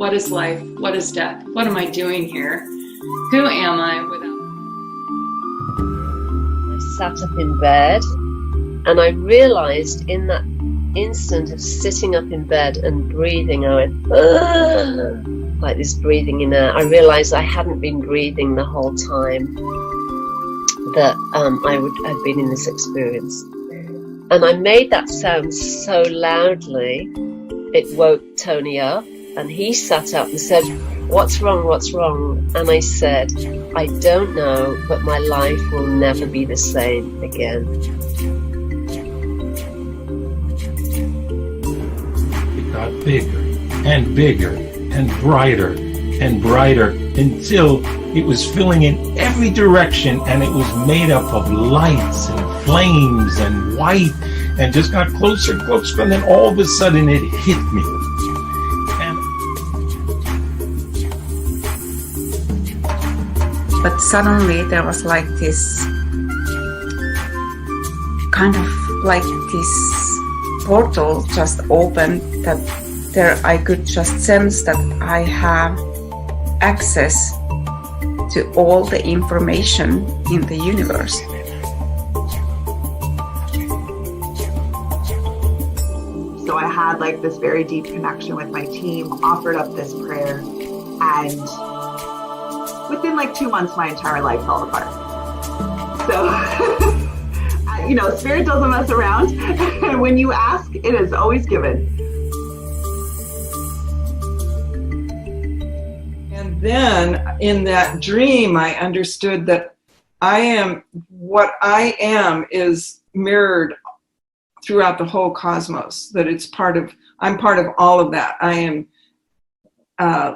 What is life? What is death? What am I doing here? Who am I without? I sat up in bed and I realized in that instant of sitting up in bed and breathing, I went, "Ah," like this breathing in air. I realized I hadn't been breathing the whole time that I would have been in this experience. And I made that sound so loudly, it woke Tony up, and he sat up and said, "What's wrong? What's wrong?" And I said, "I don't know, but my life will never be the same again." It got bigger and bigger and brighter until it was filling in every direction, and it was made up of lights and flames and white, and just got closer and closer, and then all of a sudden it hit me. But suddenly there was like this kind of like this portal just opened, that there I could just sense that I have access to all the information in the universe. So I had like this very deep connection with my team, offered up this prayer, and within like 2 months, my entire life fell apart. So, you know, spirit doesn't mess around. When you ask, it is always given. And then in that dream, I understood that what I am is mirrored throughout the whole cosmos, that I'm part of all of that. I am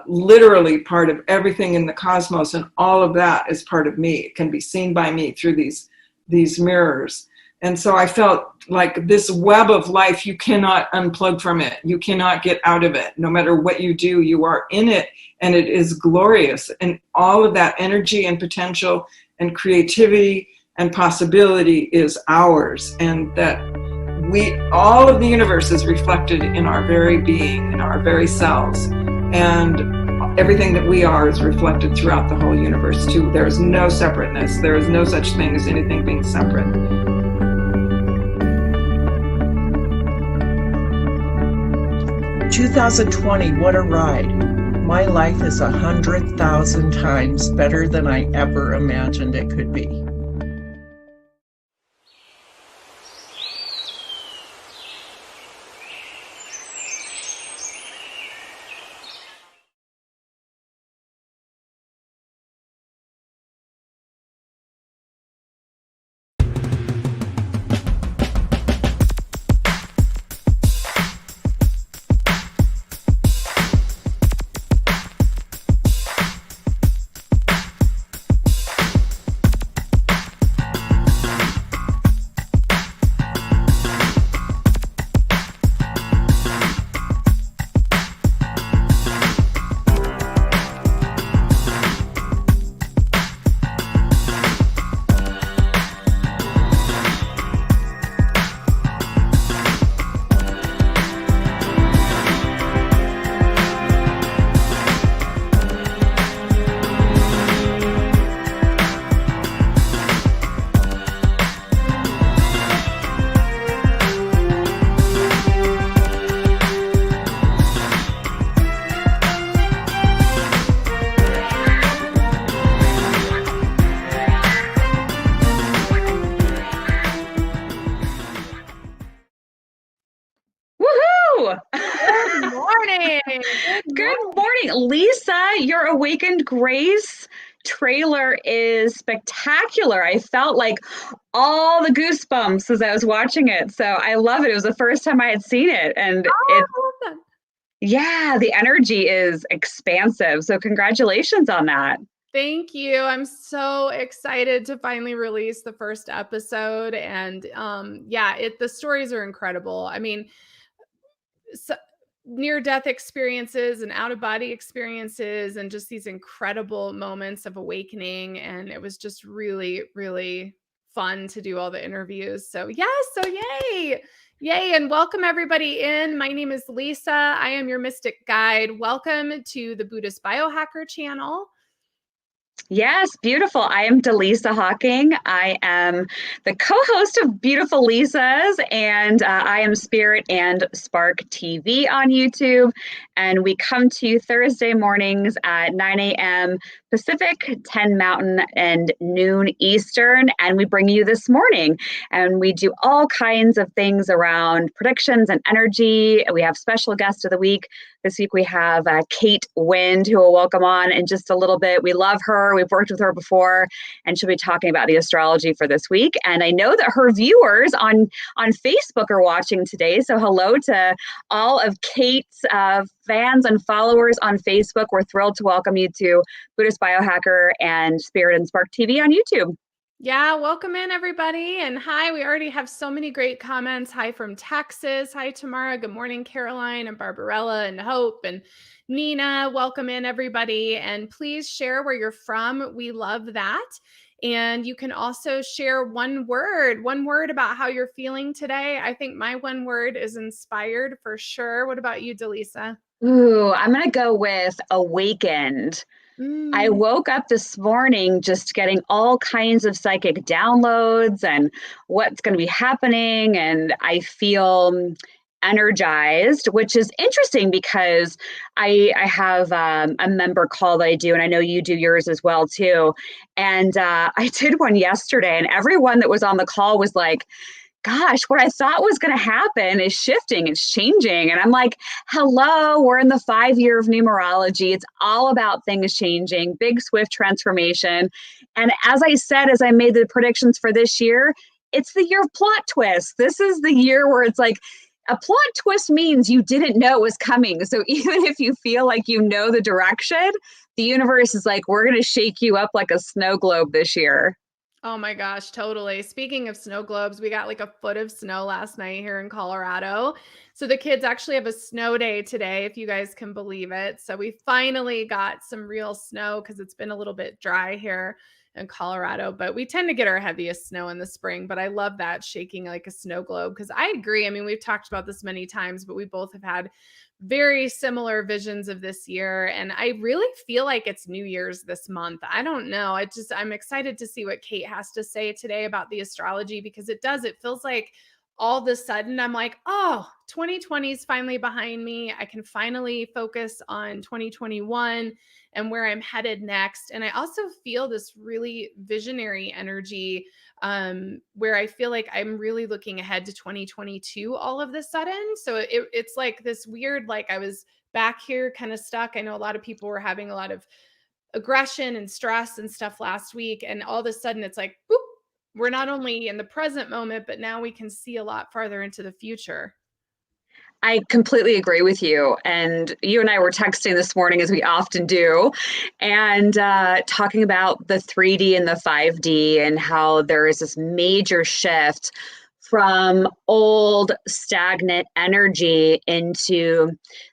literally part of everything in the cosmos, and all of that is part of me. It can be seen by me through these mirrors. And so I felt like this web of life, you cannot unplug from it. You cannot get out of it. No matter what you do, you are in it, and it is glorious. And all of that energy and potential and creativity and possibility is ours. And that all of the universe is reflected in our very being, in our very selves. And everything that we are is reflected throughout the whole universe too. There is no separateness. There is no such thing as anything being separate. 2020, what a ride. My life is 100,000 times better than I ever imagined it could be. Good morning, Lisa. Your Awakened Grace trailer is spectacular. I felt like all the goosebumps as I was watching it. So I love it. It was the first time I had seen it. And yeah, the energy is expansive. So congratulations on that. Thank you. I'm so excited to finally release the first episode. And the stories are incredible. I mean, near-death experiences and out-of-body experiences and just these incredible moments of awakening. And it was just really, really fun to do all the interviews. So yes, so yay. Yay, and welcome everybody in. My name is Lisa. I am your mystic guide. Welcome to the Buddhist Biohacker channel. Yes, beautiful. I am Dallisa Hocking. I am the co-host of Beautiful Lisas, and I am Spirit and Spark TV on YouTube. And we come to you Thursday mornings at 9 a.m. Pacific, 10 Mountain, and noon Eastern. And we bring you this morning. And we do all kinds of things around predictions and energy. We have special guest of the week. This week we have Kate Wind, who will welcome on in just a little bit. We love her. We've worked with her before, and she'll be talking about the astrology for this week. And I know that her viewers on Facebook are watching today. So hello to all of Kate's fans and followers on Facebook. We're thrilled to welcome you to Buddhist Biohacker and Spirit and Spark TV on YouTube. Yeah, welcome in everybody. And hi, we already have so many great comments. Hi from Texas. Hi, Tamara. Good morning, Caroline and Barbarella and Hope and Nina. Welcome in everybody. And please share where you're from. We love that. And you can also share one word about how you're feeling today. I think my one word is inspired for sure. What about you, Dallisa? Ooh, I'm going to go with awakened. I woke up this morning just getting all kinds of psychic downloads and what's going to be happening. And I feel energized, which is interesting because I have a member call that I do, and I know you do yours as well too. And I did one yesterday, and everyone that was on the call was like, gosh, what I thought was going to happen is shifting, it's changing. And I'm like, hello, we're in the 5-year of numerology. It's all about things changing, big, swift transformation. And as I said, as I made the predictions for this year, it's the year of plot twists. This is the year where it's like, a plot twist means you didn't know it was coming. So even if you feel like you know the direction, the universe is like, we're going to shake you up like a snow globe this year. Oh my gosh, totally. Speaking of snow globes, we got like a foot of snow last night here in Colorado. So the kids actually have a snow day today, if you guys can believe it. So we finally got some real snow because it's been a little bit dry here in Colorado, but we tend to get our heaviest snow in the spring. But I love that shaking like a snow globe because I agree. I mean, we've talked about this many times, but we both have had very similar visions of this year. And I really feel like it's New Year's this month. I don't know. I'm excited to see what Kate has to say today about the astrology because it feels like all of a sudden I'm like, oh, 2020 is finally behind me. I can finally focus on 2021 and where I'm headed next. And I also feel this really visionary energy where I feel like I'm really looking ahead to 2022 all of the sudden. So it's like this weird, like I was back here kind of stuck. I know a lot of people were having a lot of aggression and stress and stuff last week. And all of a sudden it's like, boop, we're not only in the present moment, but now we can see a lot farther into the future. I completely agree with you. And you and I were texting this morning, as we often do, and talking about the 3D and the 5D and how there is this major shift from old stagnant energy into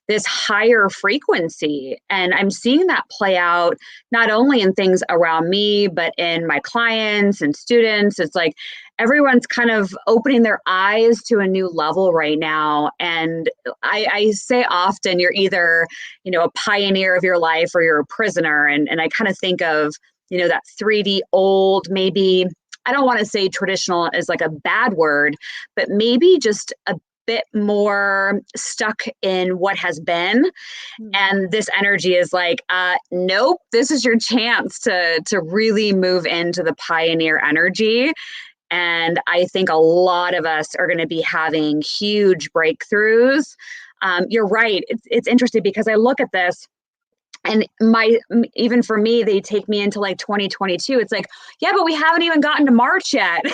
this higher frequency. And I'm seeing that play out not only in things around me, but in my clients and students. It's like everyone's kind of opening their eyes to a new level right now. And I say often, you're either, a pioneer of your life or you're a prisoner. And I kind of think of, that 3D old, maybe, I don't want to say traditional is like a bad word, but maybe just a bit more stuck in what has been. And this energy is like, nope, this is your chance to really move into the pioneer energy. And I think a lot of us are going to be having huge breakthroughs. You're right. It's interesting because I look at this, and even for me, they take me into like 2022. It's like, yeah, but we haven't even gotten to March yet.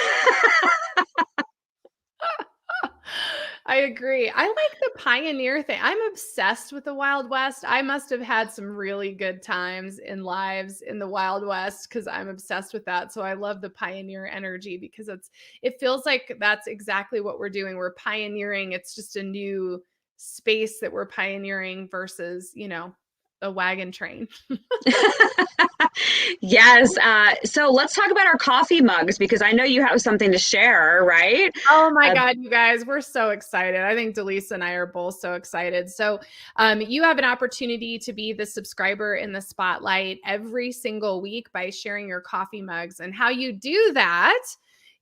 I agree. I like the pioneer thing. I'm obsessed with the Wild West. I must have had some really good times in lives in the Wild West because I'm obsessed with that. So I love the pioneer energy because it feels like that's exactly what we're doing. We're pioneering. It's just a new space that we're pioneering versus, a wagon train. Yes. So let's talk about our coffee mugs, because I know you have something to share, right? Oh my God, you guys, we're so excited. I think Dallisa and I are both so excited. So you have an opportunity to be the subscriber in the spotlight every single week by sharing your coffee mugs. And how you do that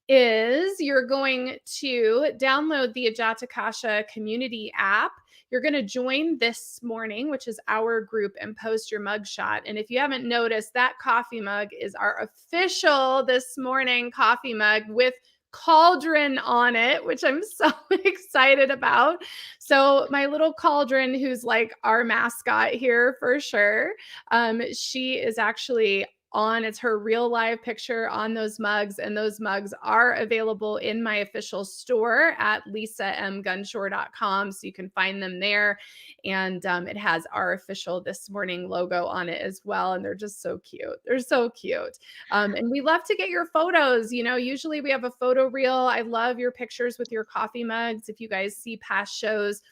is you're going to download the Ajatakasha community app. You're going to join this morning, which is our group, and post your mugshot. And if you haven't noticed, that coffee mug is our official this morning coffee mug with cauldron on it, which I'm so excited about. So my little cauldron, who's like our mascot here for sure, she is actually it's her real live picture on those mugs, and those mugs are available in my official store at lisamgunshore.com, so you can find them there. And it has our official This Morning logo on it as well, and they're just so cute. They're so cute. And we love to get your photos. You know, usually we have a photo reel. I love your pictures with your coffee mugs if you guys see past shows.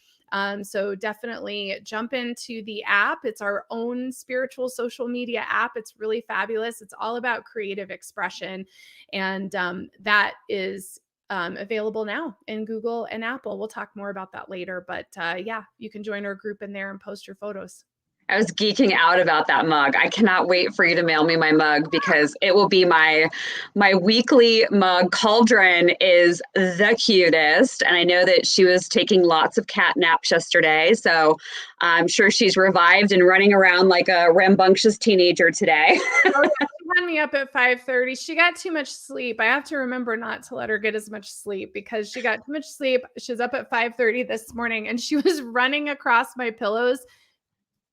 So definitely jump into the app. It's our own spiritual social media app. It's really fabulous. It's all about creative expression. And that is available now in Google and Apple. We'll talk more about that later. But yeah, you can join our group in there and post your photos. I was geeking out about that mug. I cannot wait for you to mail me my mug, because it will be my weekly mug. Cauldron is the cutest. And I know that she was taking lots of cat naps yesterday. So I'm sure she's revived and running around like a rambunctious teenager today. Oh, yeah. She had me up at 5:30. She got too much sleep. I have to remember not to let her get as much sleep, because she got too much sleep. She was up at 5:30 this morning, and she was running across my pillows,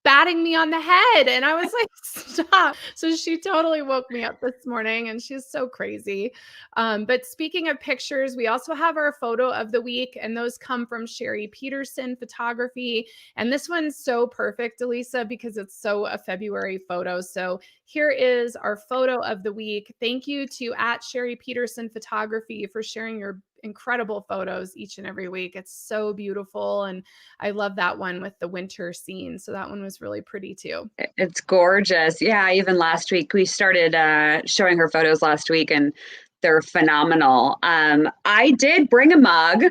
batting me on the head. And I was like, stop. So she totally woke me up this morning, and she's so crazy. But speaking of pictures, we also have our photo of the week, and those come from Sherry Peterson Photography. And this one's so perfect, Dallisa, because it's so a February photo. So here is our photo of the week. Thank you to @Sherry Peterson Photography for sharing your incredible photos each and every week. It's so beautiful. And I love that one with the winter scene. So that one was really pretty too. It's gorgeous. Yeah. Even last week, we started showing her photos last week, and they're phenomenal. I did bring a mug.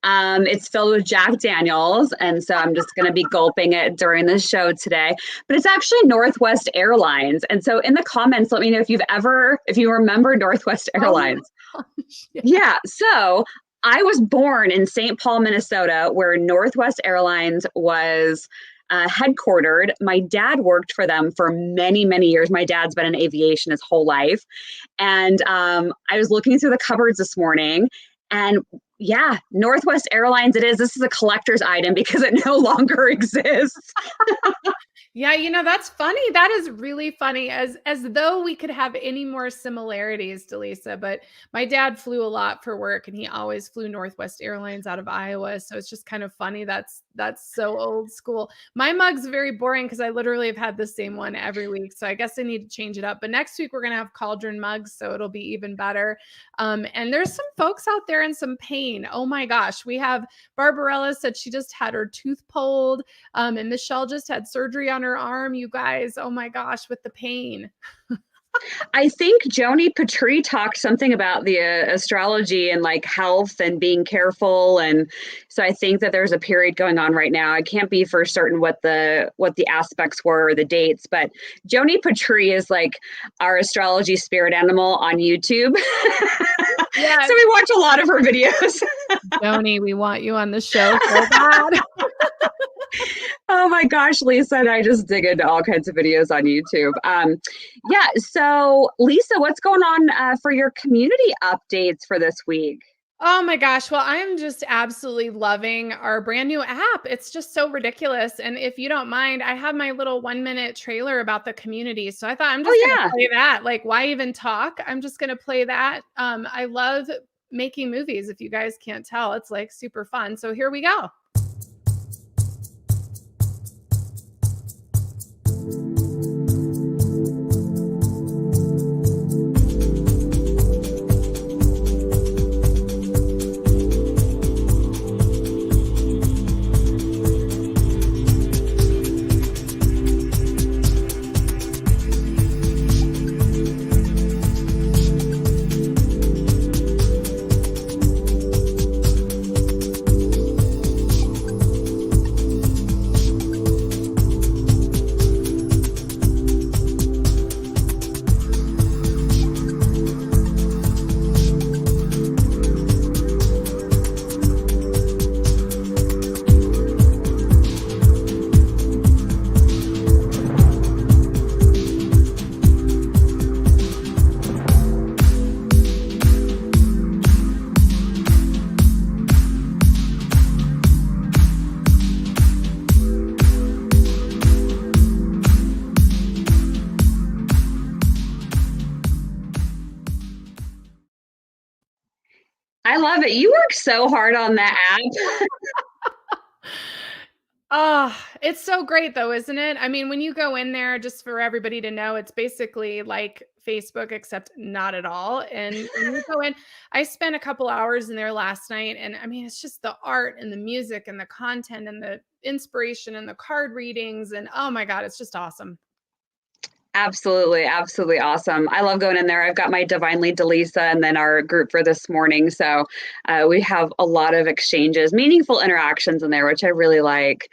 It's filled with Jack Daniels. And so I'm just going to be gulping it during the show today. But it's actually Northwest Airlines. And so in the comments, let me know if you remember Northwest Airlines. Oh my gosh, Yeah. So I was born in St. Paul, Minnesota, where Northwest Airlines was headquartered. My dad worked for them for many, many years. My dad's been in aviation his whole life. And I was looking through the cupboards this morning, and yeah, Northwest Airlines it is. This is a collector's item because it no longer exists. Yeah, you know, that's funny. That is really funny, as though we could have any more similarities, Dallisa. But my dad flew a lot for work, and he always flew Northwest Airlines out of Iowa. So it's just kind of funny. That's so old school. My mug's very boring because I literally have had the same one every week. So I guess I need to change it up. But next week we're going to have cauldron mugs, so it'll be even better. And there's some folks out there in some pain. Oh my gosh. We have Barbarella said she just had her tooth pulled. And Michelle just had surgery on her arm, you guys. Oh my gosh, with the pain. I think Joni Patry talked something about the astrology and like health and being careful. And so I think that there's a period going on right now. I can't be for certain what the aspects were or the dates, but Joni Patry is like our astrology spirit animal on YouTube. Yes. So we watch a lot of her videos. Joni, we want you on the show so bad. Oh my gosh, Lisa, and I just dig into all kinds of videos on YouTube. Yeah, so Lisa, what's going on for your community updates for this week? Oh my gosh. Well, I'm just absolutely loving our brand new app. It's just so ridiculous. And if you don't mind, I have my little 1-minute trailer about the community. So I thought I'm just going to play that. Like, why even talk? I'm just going to play that. I love making movies. If you guys can't tell, it's like super fun. So here we go. love it. You work so hard on that app. It's so great though, isn't it? I mean, when you go in there, just for everybody to know, it's basically like Facebook, except not at all. And when you go in, I spent a couple hours in there last night, and I mean, it's just the art and the music and the content and the inspiration and the card readings. And oh my God, it's just awesome. Absolutely. Absolutely awesome. I love going in there. I've got my Divinely Dallisa and then our group for this morning. So we have a lot of exchanges, meaningful interactions in there, which I really like.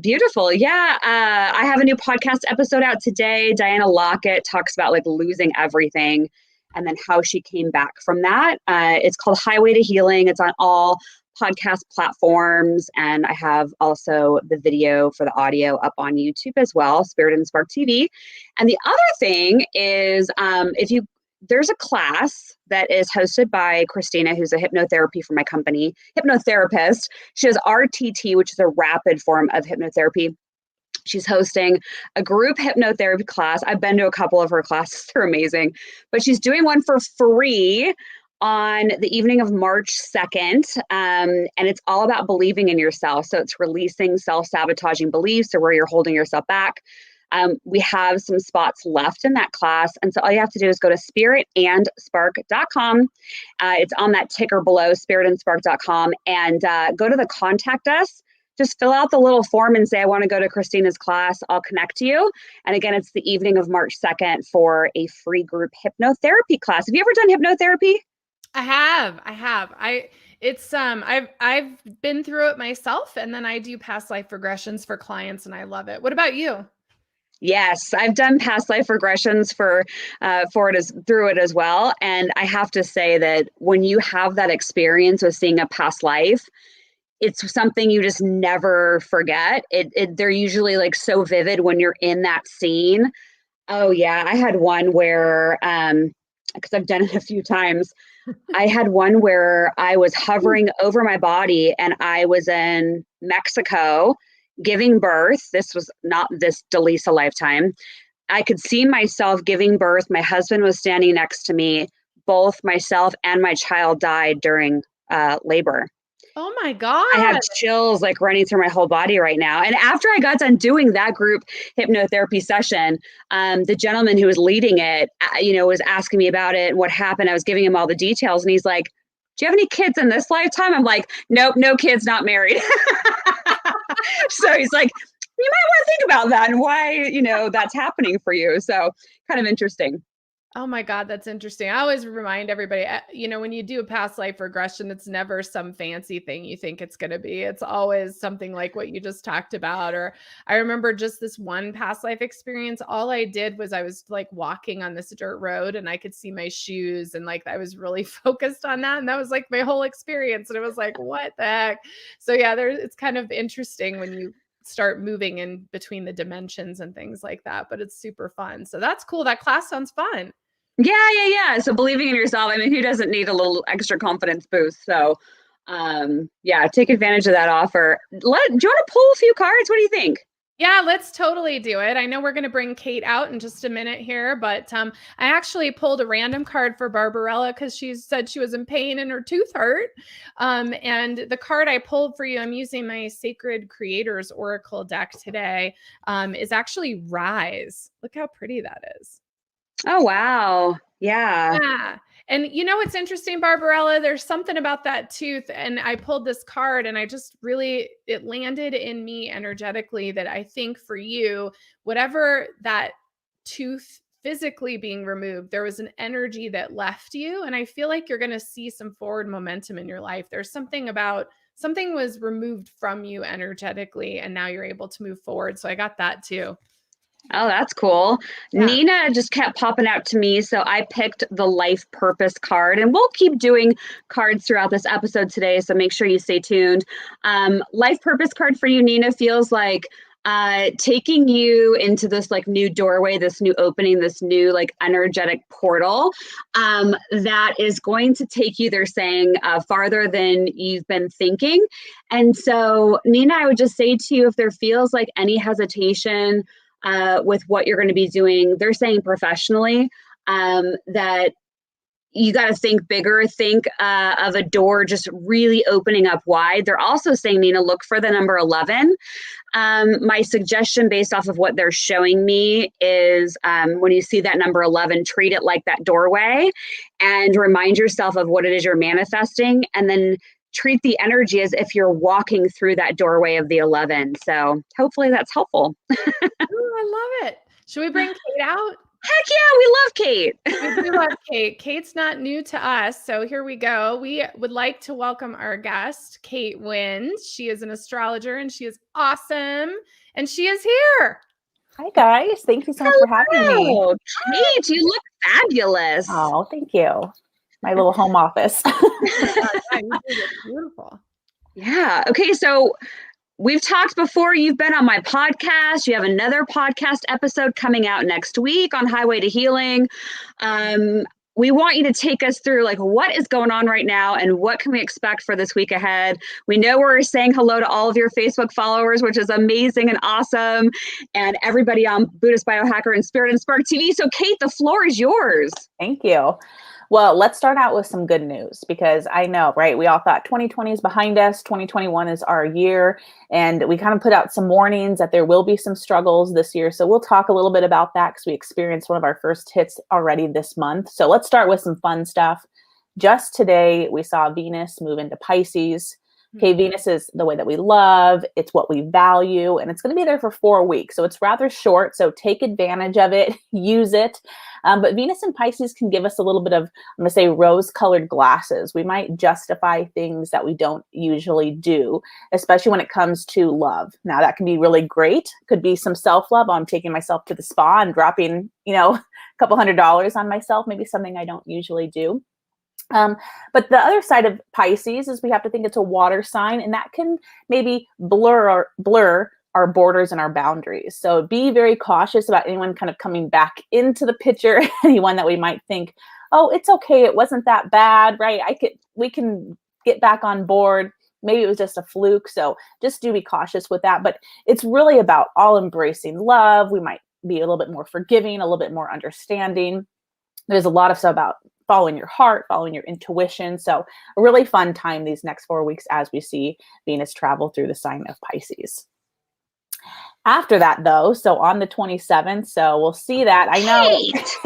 Beautiful. Yeah. I have a new podcast episode out today. Diana Lockett talks about like losing everything and then how she came back from that. It's called Highway to Healing. It's on all podcast platforms, and I have also the video for the audio up on YouTube as well, Spirit and Spark TV. And the other thing is, there's a class that is hosted by Christina, who's a hypnotherapy for my company, hypnotherapist. She has RTT, which is a rapid form of hypnotherapy. She's hosting a group hypnotherapy class. I've been to a couple of her classes. They're amazing. But she's doing one for free on the evening of March 2nd. And it's all about believing in yourself. So it's releasing self-sabotaging beliefs or where you're holding yourself back. We have some spots left in that class. And so all you have to do is go to spiritandspark.com. It's on that ticker below, spiritandspark.com, and go to the contact us. Just fill out the little form and say, I want to go to Christina's class. I'll connect you. And again, it's the evening of March 2nd for a free group hypnotherapy class. Have you ever done hypnotherapy? I have. I've been through it myself, and then I do past life regressions for clients, and I love it. What about you? Yes, I've done past life regressions through it as well. And I have to say that when you have that experience of seeing a past life, it's something you just never forget. They're usually like so vivid when you're in that scene. Oh yeah, I had one where, because I've done it a few times. I had one where I was hovering over my body and I was in Mexico giving birth. This was not this Dallisa lifetime. I could see myself giving birth. My husband was standing next to me. Both myself and my child died during labor. Oh my God. I have chills like running through my whole body right now. And after I got done doing that group hypnotherapy session, the gentleman who was leading it, was asking me about it and what happened. I was giving him all the details and he's like, do you have any kids in this lifetime? I'm like, nope, no kids, not married. So he's like, you might want to think about that and why, that's happening for you. So kind of interesting. Oh my God, that's interesting. I always remind everybody, when you do a past life regression, it's never some fancy thing you think it's going to be. It's always something like what you just talked about. Or I remember just this one past life experience. All I did was I was like walking on this dirt road and I could see my shoes and like I was really focused on that. And that was like my whole experience. And it was like, what the heck? So yeah, it's kind of interesting when you start moving in between the dimensions and things like that, but it's super fun. So that's cool. That class sounds fun. Yeah. So believing in yourself. I mean, who doesn't need a little extra confidence boost? So, take advantage of that offer. Do you want to pull a few cards? What do you think? Yeah, let's totally do it. I know we're going to bring Kate out in just a minute here, but I actually pulled a random card for Barbarella because she said she was in pain and her tooth hurt. And the card I pulled for you, I'm using my Sacred Creators Oracle deck today, is actually Rise. Look how pretty that is. Oh, wow. Yeah. And what's interesting, Barbarella, there's something about that tooth. And I pulled this card and it landed in me energetically that I think for you, whatever that tooth physically being removed, there was an energy that left you. And I feel like you're going to see some forward momentum in your life. There's something was removed from you energetically, and now you're able to move forward. So I got that too. Oh, that's cool. Yeah. Nina just kept popping out to me. So I picked the life purpose card, and we'll keep doing cards throughout this episode today. So make sure you stay tuned. Life purpose card for you, Nina, feels like taking you into this like new doorway, this new opening, this new like energetic portal that is going to take you, they're saying, farther than you've been thinking. And so, Nina, I would just say to you, if there feels like any hesitation with what you're going to be doing, they're saying professionally, that you got to think bigger, think of a door just really opening up wide. They're also saying, Nina, look for the number 11. My suggestion based off of what they're showing me is when you see that number 11, treat it like that doorway and remind yourself of what it is you're manifesting, and then treat the energy as if you're walking through that doorway of the 11. So hopefully that's helpful. Ooh, I love it. Should we bring Kate out? Heck yeah, we love Kate. We do love Kate. Kate's not new to us, so here we go. We would like to welcome our guest, Kate Wins. She is an astrologer and she is awesome, and she is here. Hi guys, thank you so much for having me. Oh, Kate, you look fabulous. Oh, thank you. My little home office. Beautiful. Yeah. Okay, so we've talked before. You've been on my podcast. You have another podcast episode coming out next week on Highway to Healing. We want you to take us through like what is going on right now and what can we expect for this week ahead. We know we're saying hello to all of your Facebook followers, which is amazing and awesome, and everybody on Buddhist Biohacker and Spirit and Spark TV. So Kate, the floor is yours. Thank you. Well, let's start out with some good news, because I know, right? We all thought 2020 is behind us. 2021 is our year. And we kind of put out some warnings that there will be some struggles this year. So we'll talk a little bit about that because we experienced one of our first hits already this month. So let's start with some fun stuff. Just today, we saw Venus move into Pisces. Okay, Venus is the way that we love. It's what we value, and it's going to be there for 4 weeks. So it's rather short. So take advantage of it, use it. But Venus in Pisces can give us a little bit of, I'm going to say, rose-colored glasses. We might justify things that we don't usually do, especially when it comes to love. Now, that can be really great. Could be some self-love. I'm taking myself to the spa and dropping, a couple $100 on myself, maybe something I don't usually do. But the other side of Pisces is we have to think it's a water sign, and that can maybe blur our borders and our boundaries. So be very cautious about anyone kind of coming back into the picture, anyone that we might think, oh, it's okay, it wasn't that bad, right? We can get back on board. Maybe it was just a fluke. So just do be cautious with that. But it's really about all embracing love. We might be a little bit more forgiving, a little bit more understanding. There's a lot of stuff about following your heart, following your intuition. So a really fun time these next 4 weeks as we see Venus travel through the sign of Pisces. After that, though, so on the 27th, so we'll see that. I know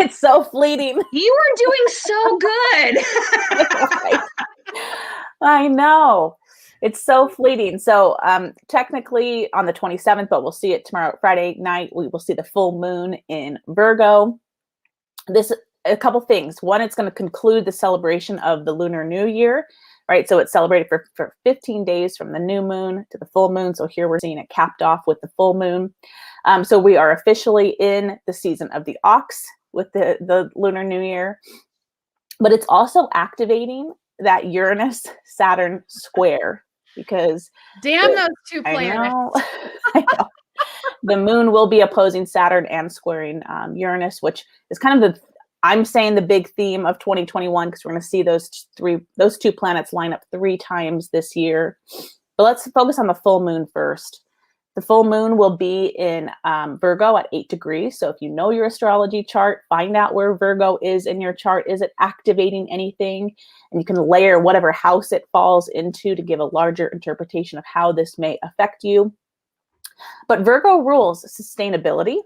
it's so fleeting. You are doing so good. I know. It's so fleeting. So technically on the 27th, but we'll see it tomorrow, Friday night, we will see the full moon in Virgo. A couple things. One, it's going to conclude the celebration of the Lunar New Year, right? So it's celebrated for 15 days from the new moon to the full moon. So here we're seeing it capped off with the full moon. So we are officially in the season of the ox with the Lunar New Year. But it's also activating that Uranus-Saturn square, because damn those two planets. I know. The moon will be opposing Saturn and squaring Uranus, which is kind of I'm saying the big theme of 2021, because we're going to see those two planets line up 3 times this year. But let's focus on the full moon first. The full moon will be in Virgo at 8 degrees. So if you know your astrology chart, find out where Virgo is in your chart. Is it activating anything? And you can layer whatever house it falls into to give a larger interpretation of how this may affect you. But Virgo rules sustainability.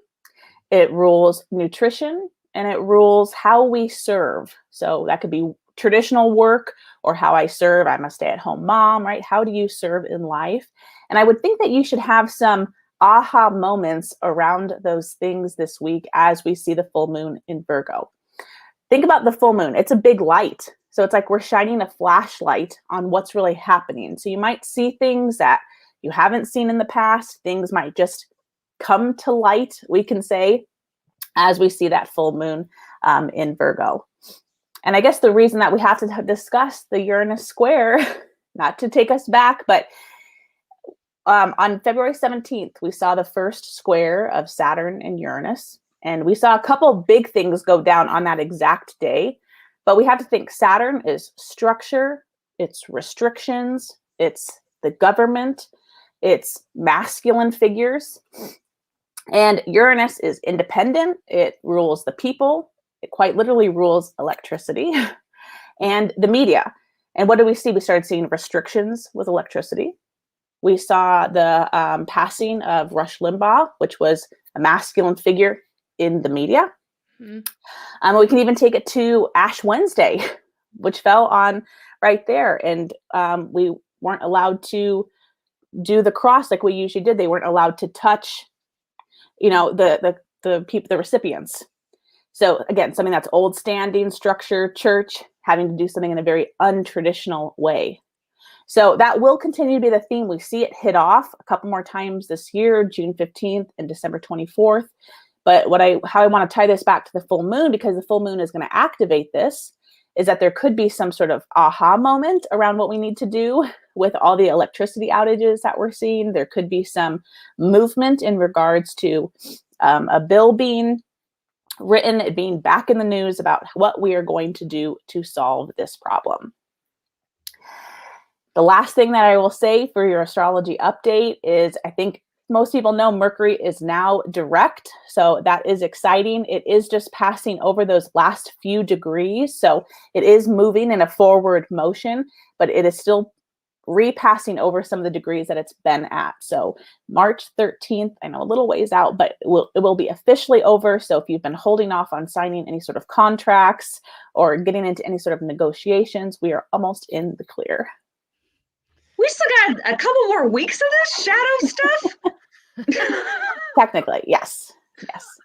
It rules nutrition. And it rules how we serve. So that could be traditional work or how I serve. I'm a stay-at-home mom, right? How do you serve in life? And I would think that you should have some aha moments around those things this week as we see the full moon in Virgo. Think about the full moon. It's a big light. So it's like we're shining a flashlight on what's really happening. So you might see things that you haven't seen in the past. Things might just come to light, we can say, as we see that full moon in Virgo. And I guess the reason that we have to discuss the Uranus square, not to take us back, but on February 17th, we saw the first square of Saturn and Uranus. And we saw a couple big things go down on that exact day. But we have to think Saturn is structure, it's restrictions, it's the government, it's masculine figures. And Uranus is independent. It rules the people. It quite literally rules electricity. and the media. And what did we see? We started seeing restrictions with electricity. We saw the passing of Rush Limbaugh, which was a masculine figure in the media. Mm-hmm. We can even take it to Ash Wednesday, which fell on right there. And we weren't allowed to do the cross like we usually did. They weren't allowed to touch, the people, the recipients. So again, something that's old standing structure, church, having to do something in a very untraditional way. So that will continue to be the theme. We see it hit off a couple more times this year, June 15th and December 24th. But how I want to tie this back to the full moon, because the full moon is going to activate this, is that there could be some sort of aha moment around what we need to do with all the electricity outages that we're seeing. There could be some movement in regards to a bill being written, it being back in the news about what we are going to do to solve this problem. The last thing that I will say for your astrology update is, I think most people know Mercury is now direct. So that is exciting. It is just passing over those last few degrees. So it is moving in a forward motion, but it is still repassing over some of the degrees that it's been at. So March 13th, I know a little ways out, but it will be officially over. So if you've been holding off on signing any sort of contracts or getting into any sort of negotiations, we are almost in the clear. We still got a couple more weeks of this shadow stuff. Technically, yes.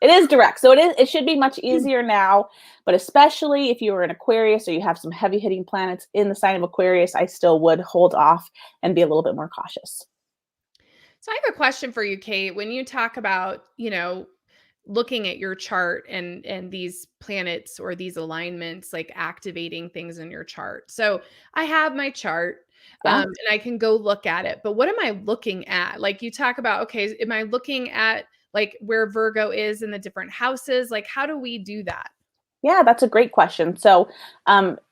It is direct. So it should be much easier now, but especially if you are in Aquarius or you have some heavy hitting planets in the sign of Aquarius, I still would hold off and be a little bit more cautious. So I have a question for you, Kate. When you talk about, looking at your chart and these planets or these alignments, like activating things in your chart. So I have my chart. Yeah. And I can go look at it, but what am I looking at? Like you talk about, okay, am I looking at like where Virgo is in the different houses? Like, how do we do that? Yeah, that's a great question. So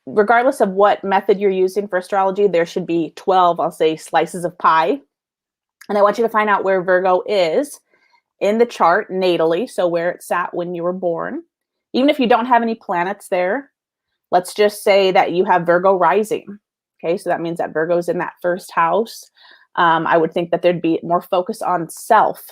regardless of what method you're using for astrology, there should be 12, I'll say, slices of pie. And I want you to find out where Virgo is in the chart natally. So where it sat when you were born. Even if you don't have any planets there, let's just say that you have Virgo rising. Okay, so that means that Virgo's in that first house. I would think that there'd be more focus on self.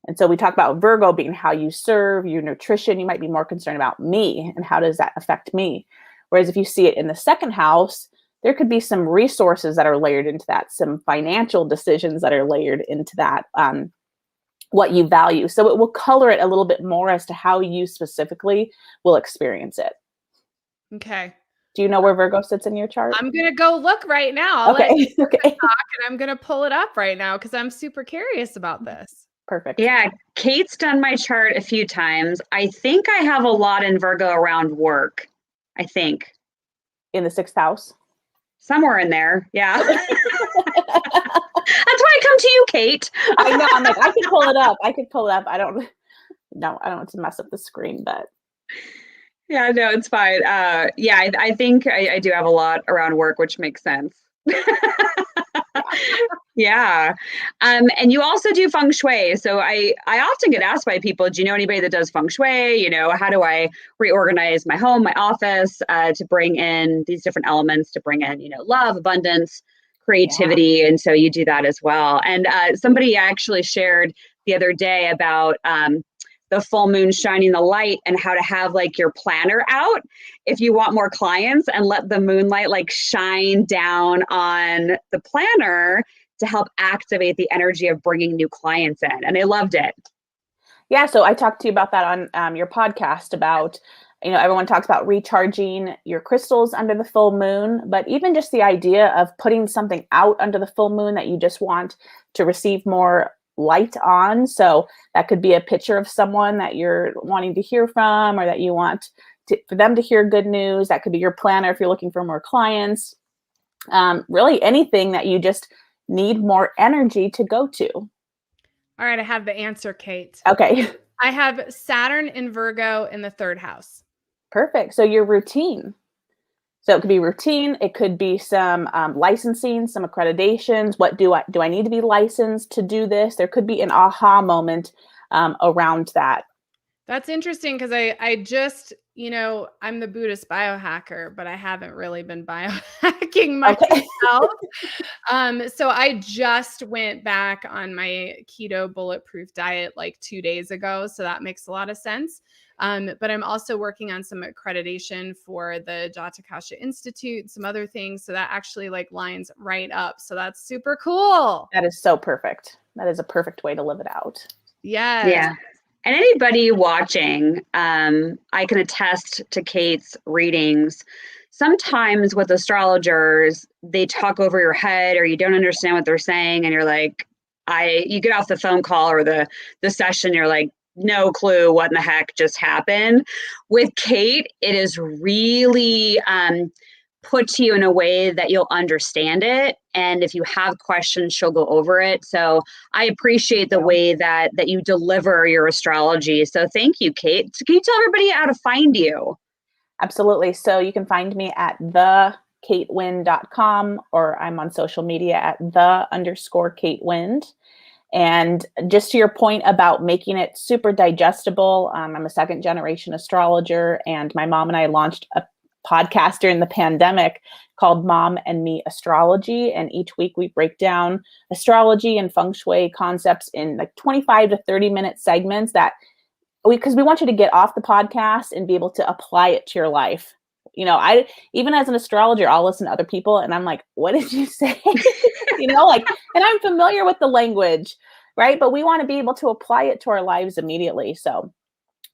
And so we talk about Virgo being how you serve, your nutrition. You might be more concerned about me and how does that affect me? Whereas if you see it in the second house, there could be some resources that are layered into that, some financial decisions that are layered into that, what you value. So it will color it a little bit more as to how you specifically will experience it. Okay. Do you know where Virgo sits in your chart? I'm going to go look right now. Okay. Talk, and I'm going to pull it up right now because I'm super curious about this. Perfect. Yeah, Kate's done my chart a few times. I think I have a lot in Virgo around work. I think. In the 6th house? Somewhere in there. Yeah. That's why I come to you, Kate. I know. I'm like, I could pull it up. I don't want to mess up the screen, but. Yeah, no, it's fine. Yeah, I think I do have a lot around work, which makes sense. Yeah. And you also do feng shui. So I often get asked by people, do you know anybody that does feng shui? How do I reorganize my home, my office, to bring in these different elements, to bring in, love, abundance, creativity. Yeah. And so you do that as well. And somebody actually shared the other day about the full moon shining the light and how to have like your planner out if you want more clients and let the moonlight like shine down on the planner to help activate the energy of bringing new clients in. And they loved it. Yeah. So I talked to you about that on your podcast about, everyone talks about recharging your crystals under the full moon, but even just the idea of putting something out under the full moon that you just want to receive more light on. So that could be a picture of someone that you're wanting to hear from, or that you want for them to hear good news. That could be your planner if you're looking for more clients. Really anything that you just need more energy to go to. All right, I have the answer, Kate. Okay. I have Saturn in Virgo in the 3rd house. Perfect. So your routine. So it could be routine. It could be some licensing, some accreditations. What do I need to be licensed to do this? There could be an aha moment around that. That's interesting because I just, I'm the Buddhist biohacker, but I haven't really been biohacking Okay. myself. So I just went back on my keto bulletproof diet like 2 days ago. So that makes a lot of sense. But I'm also working on some accreditation for the Jatakasha Institute, some other things. So that actually like lines right up. So that's super cool. That is so perfect. That is a perfect way to live it out. Yes. Yeah. And anybody watching, I can attest to Kate's readings. Sometimes with astrologers, they talk over your head or you don't understand what they're saying. And you're like, you get off the phone call or the session, you're like, no clue what in the heck just happened. With Kate, it is really put to you in a way that you'll understand it. And if you have questions, she'll go over it. So I appreciate the way that you deliver your astrology. So thank you, Kate. So can you tell everybody how to find you? Absolutely. So you can find me at thekatewin.com, or I'm on social media at _KateWind. And just to your point about making it super digestible, I'm a second generation astrologer, and my mom and I launched a podcast during the pandemic called Mom and Me Astrology. And each week we break down astrology and feng shui concepts in like 25 to 30-minute segments because we want you to get off the podcast and be able to apply it to your life. I even as an astrologer, I'll listen to other people and I'm like, what did you say? And I'm familiar with the language, right? But we want to be able to apply it to our lives immediately. So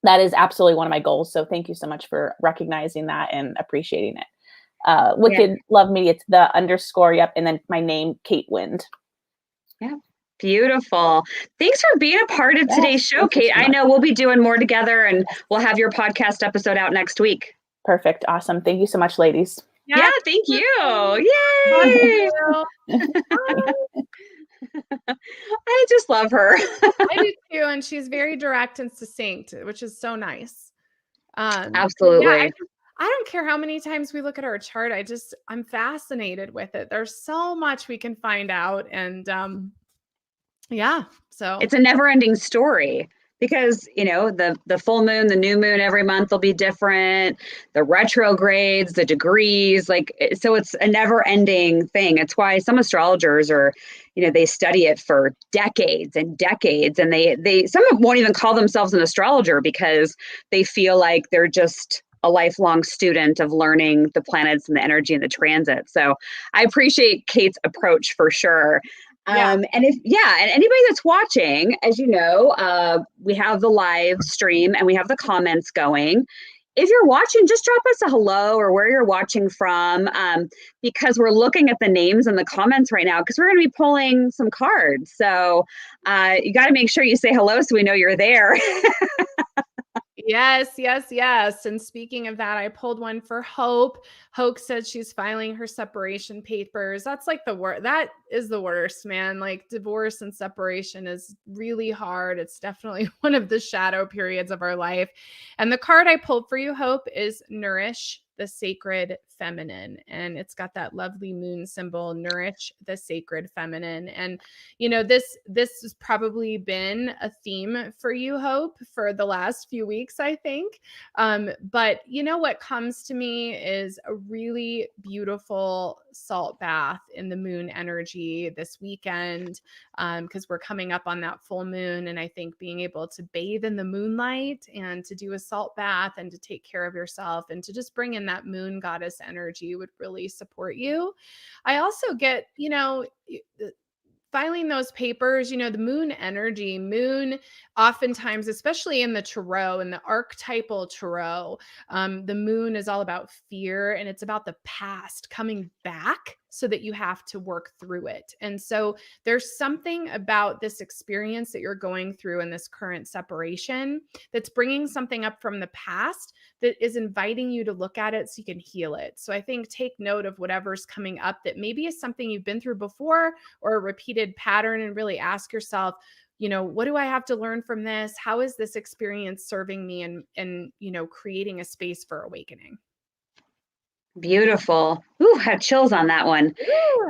that is absolutely one of my goals. So thank you so much for recognizing that and appreciating it. Wicked Love Me, it's the _ yep. And then my name, Kate Wind. Yeah. Beautiful. Thanks for being a part of today's show, Kate. I know we'll be doing more together and we'll have your podcast episode out next week. Perfect. Awesome. Thank you so much, ladies. Yeah, thank you. Yay. I just love her. I do too. And she's very direct and succinct, which is so nice. Absolutely. Yeah, I don't care how many times we look at our chart. I'm fascinated with it. There's so much we can find out. And so it's a never-ending story because, the full moon, the new moon every month will be different, the retrogrades, the degrees, so it's a never-ending thing. It's why some astrologers are, they study it for decades and decades, and some won't even call themselves an astrologer because they feel like they're just a lifelong student of learning the planets and the energy and the transit. So I appreciate Kate's approach for sure. And anybody that's watching, as you know, we have the live stream and we have the comments going. If you're watching, just drop us a hello or where you're watching from, because we're looking at the names in the comments right now because we're going to be pulling some cards. So you got to make sure you say hello so we know you're there. Yes. And speaking of that, I pulled one for Hope. Hope said she's filing her separation papers. That's like the worst. That is the worst, man. Like divorce and separation is really hard. It's definitely one of the shadow periods of our life. And the card I pulled for you, Hope, is Nourish the Sacred Feminine. And it's got that lovely moon symbol, Nourish the Sacred Feminine. And, this has probably been a theme for you, Hope, for the last few weeks, I think. But what comes to me is a really beautiful salt bath in the moon energy this weekend, because we're coming up on that full moon. And I think being able to bathe in the moonlight and to do a salt bath and to take care of yourself and to just bring in that moon goddess energy would really support you. I also get, filing those papers, the moon energy, oftentimes, especially in the tarot, in the archetypal tarot, the moon is all about fear and it's about the past coming back so that you have to work through it. And so there's something about this experience that you're going through in this current separation that's bringing something up from the past that is inviting you to look at it so you can heal it. So I think take note of whatever's coming up that maybe is something you've been through before or a repeated pattern, and really ask yourself, what do I have to learn from this? How is this experience serving me and creating a space for awakening? Beautiful. Ooh, had chills on that one.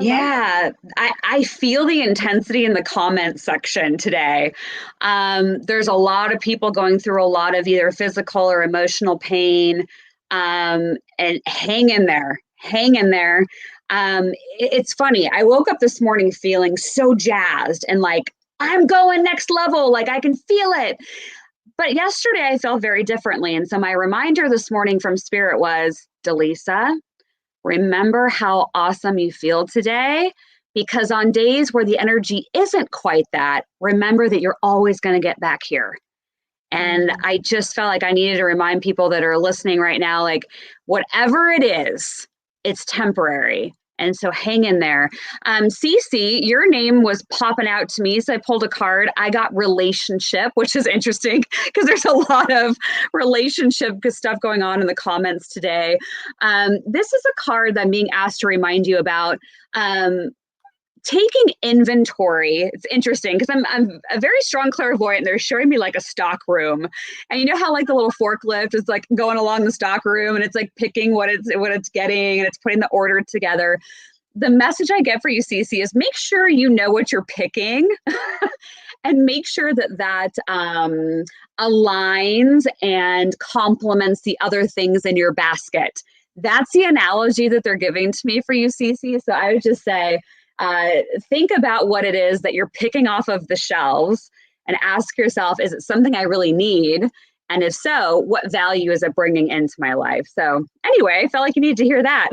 Yeah, I feel the intensity in the comment section today. There's a lot of people going through a lot of either physical or emotional pain. And hang in there, hang in there. It's funny. I woke up this morning feeling so jazzed and like, I'm going next level. Like I can feel it. But yesterday I felt very differently. And so my reminder this morning from Spirit was, Dallisa, remember how awesome you feel today. Because on days where the energy isn't quite that, remember that you're always going to get back here. And I just felt like I needed to remind people that are listening right now, like whatever it is, it's temporary. And so hang in there. Cece, your name was popping out to me. So I pulled a card. I got relationship, which is interesting because there's a lot of relationship stuff going on in the comments today. This is a card that I'm being asked to remind you about. Taking inventory. It's interesting because I'm a very strong clairvoyant and they're showing me like a stock room. And you know how like the little forklift is like going along the stock room and it's like picking what it's getting and it's putting the order together. The message I get for you, Cece, is make sure you know what you're picking and make sure that aligns and complements the other things in your basket. That's the analogy that they're giving to me for you, Cece. So I would just say, think about what it is that you're picking off of the shelves and ask yourself, is it something I really need? And if so, what value is it bringing into my life? So anyway, I felt like you needed to hear that.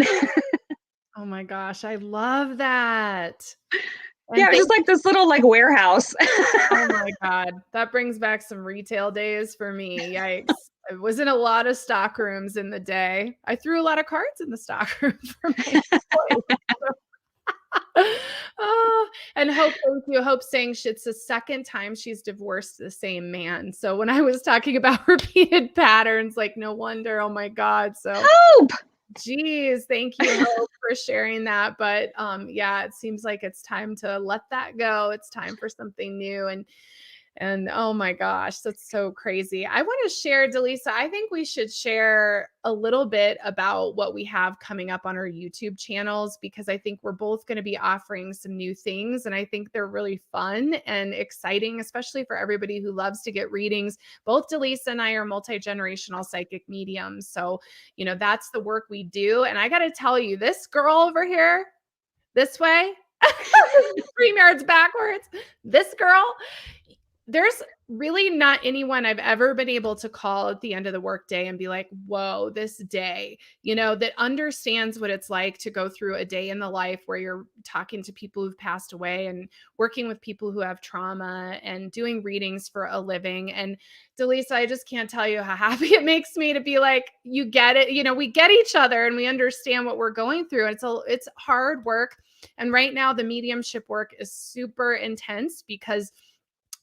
Oh my gosh, I love that. And yeah, it was just like this little like warehouse. oh my God, that brings back some retail days for me. Yikes. I was in a lot of stock rooms in the day. I threw a lot of cards in the stock room for my employees. Oh, and Hope, thank you. Hope saying it's the second time she's divorced the same man. So when I was talking about repeated patterns, like no wonder, oh my God. So Hope. Geez, thank you, Hope, for sharing that. But yeah, it seems like it's time to let that go. It's time for something new. And oh my gosh, that's so crazy. I want to share, Dallisa, I think we should share a little bit about what we have coming up on our YouTube channels, because I think we're both going to be offering some new things. And I think they're really fun and exciting, especially for everybody who loves to get readings. Both Dallisa and I are multi-generational psychic mediums. So, you know, that's the work we do. And I got to tell you, this girl over here, this way, 3 yards backwards, this girl, there's really not anyone I've ever been able to call at the end of the workday and be like, whoa, this day, you know, that understands what it's like to go through a day in the life where you're talking to people who've passed away and working with people who have trauma and doing readings for a living. And Dallisa, I just can't tell you how happy it makes me to be like, you get it. You know, we get each other and we understand what we're going through. It's hard work. And right now the mediumship work is super intense because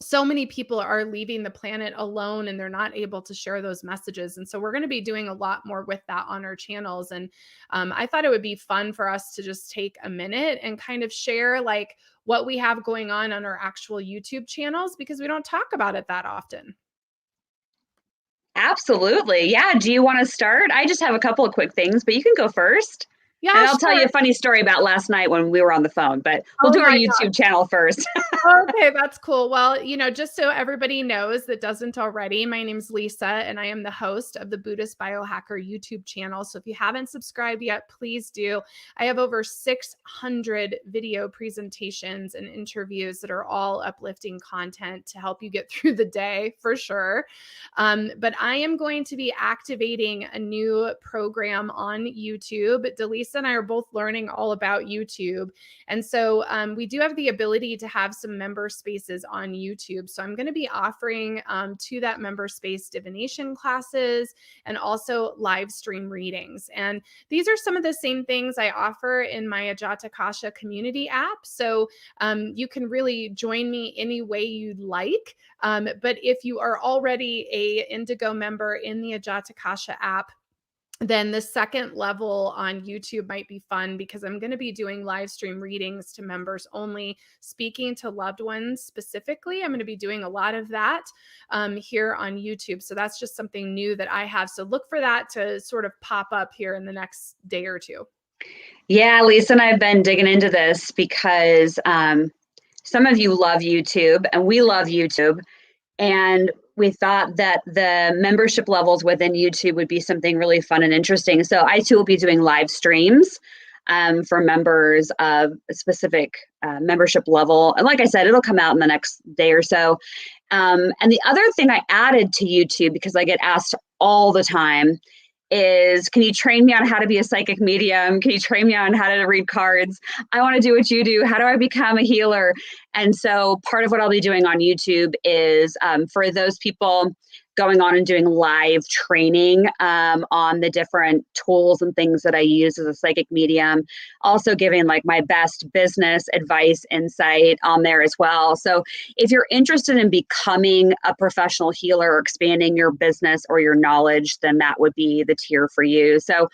so many people are leaving the planet alone and they're not able to share those messages. And so we're going to be doing a lot more with that on our channels. And I thought it would be fun for us to just take a minute and kind of share like what we have going on our actual YouTube channels, because we don't talk about it that often. Absolutely. Yeah. Do you want to start? I just have a couple of quick things, but you can go first. Yeah, and I'll tell you a funny story about last night when we were on the phone, but we'll do our YouTube channel first. Okay, that's cool. Well, you know, just so everybody knows that doesn't already, my name's Lisa and I am the host of the Buddhist Biohacker YouTube channel. So if you haven't subscribed yet, please do. I have over 600 video presentations and interviews that are all uplifting content to help you get through the day for sure. But I am going to be activating a new program on YouTube. Dallisa and I are both learning all about YouTube. And so we do have the ability to have some member spaces on YouTube. So I'm going to be offering to that member space divination classes and also live stream readings. And these are some of the same things I offer in my Ajatakasha community app. So you can really join me any way you'd like. But if you are already a Indigo member in the Ajatakasha app, then the second level on YouTube might be fun because I'm going to be doing live stream readings to members only, speaking to loved ones specifically. I'm going to be doing a lot of that here on YouTube. So that's just something new that I have. So look for that to sort of pop up here in the next day or two. Yeah, Lisa and I have been digging into this because some of you love YouTube and we love YouTube. And we thought that the membership levels within YouTube would be something really fun and interesting. So I too will be doing live streams for members of a specific membership level. And like I said, it'll come out in the next day or so. And the other thing I added to YouTube, because I get asked all the time, is can you train me on how to be a psychic medium? Can you train me on how to read cards? I want to do what you do. How do I become a healer? And so part of what I'll be doing on YouTube is for those people going on and doing live training on the different tools and things that I use as a psychic medium, also giving like my best business advice, insight on there as well. So if you're interested in becoming a professional healer or expanding your business or your knowledge, then that would be the tier for you. So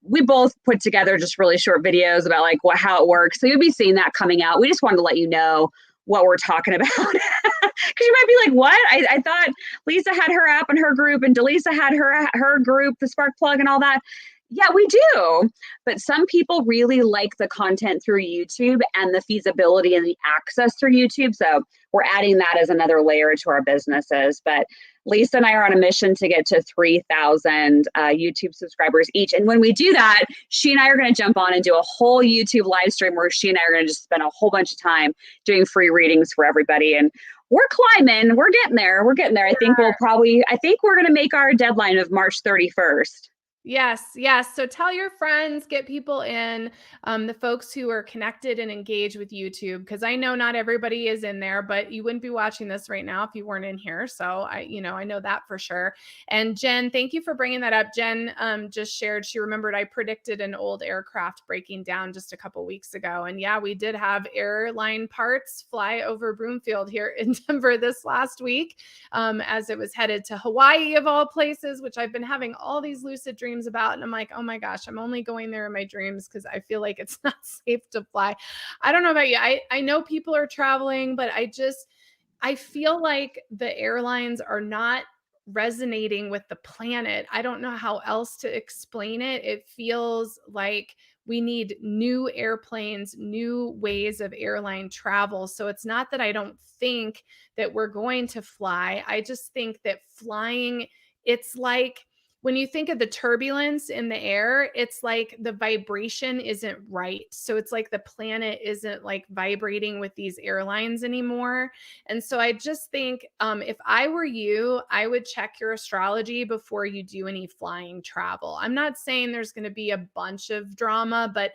we both put together just really short videos about like how it works. So you'll be seeing that coming out. We just wanted to let you know what we're talking about. Because you might be like, what? I thought Lisa had her app and her group and Dallisa had her group, the Spark Plug and all that. Yeah, we do. But some people really like the content through YouTube and the feasibility and the access through YouTube. So we're adding that as another layer to our businesses. But Lisa and I are on a mission to get to 3,000 YouTube subscribers each. And when we do that, she and I are going to jump on and do a whole YouTube live stream where she and I are going to just spend a whole bunch of time doing free readings for everybody. And we're climbing. We're getting there. We're getting there. I think we're going to make our deadline of March 31st. Yes, yes. So tell your friends, get people in, the folks who are connected and engaged with YouTube, because I know not everybody is in there, but you wouldn't be watching this right now if you weren't in here. So I know that for sure. And Jen, thank you for bringing that up. Jen just shared, she remembered I predicted an old aircraft breaking down just a couple weeks ago. And yeah, we did have airline parts fly over Broomfield here in Denver this last week as it was headed to Hawaii of all places, which I've been having all these lucid dreams about. And I'm like, oh my gosh, I'm only going there in my dreams because I feel like it's not safe to fly. I don't know about you. I know people are traveling, but I feel like the airlines are not resonating with the planet. I don't know how else to explain it. It feels like we need new airplanes, new ways of airline travel. So it's not that I don't think that we're going to fly. I just think that flying, it's like, when you think of the turbulence in the air, it's like the vibration isn't right. So it's like the planet isn't like vibrating with these airlines anymore. And so I just think if I were you, I would check your astrology before you do any flying travel. I'm not saying there's going to be a bunch of drama, but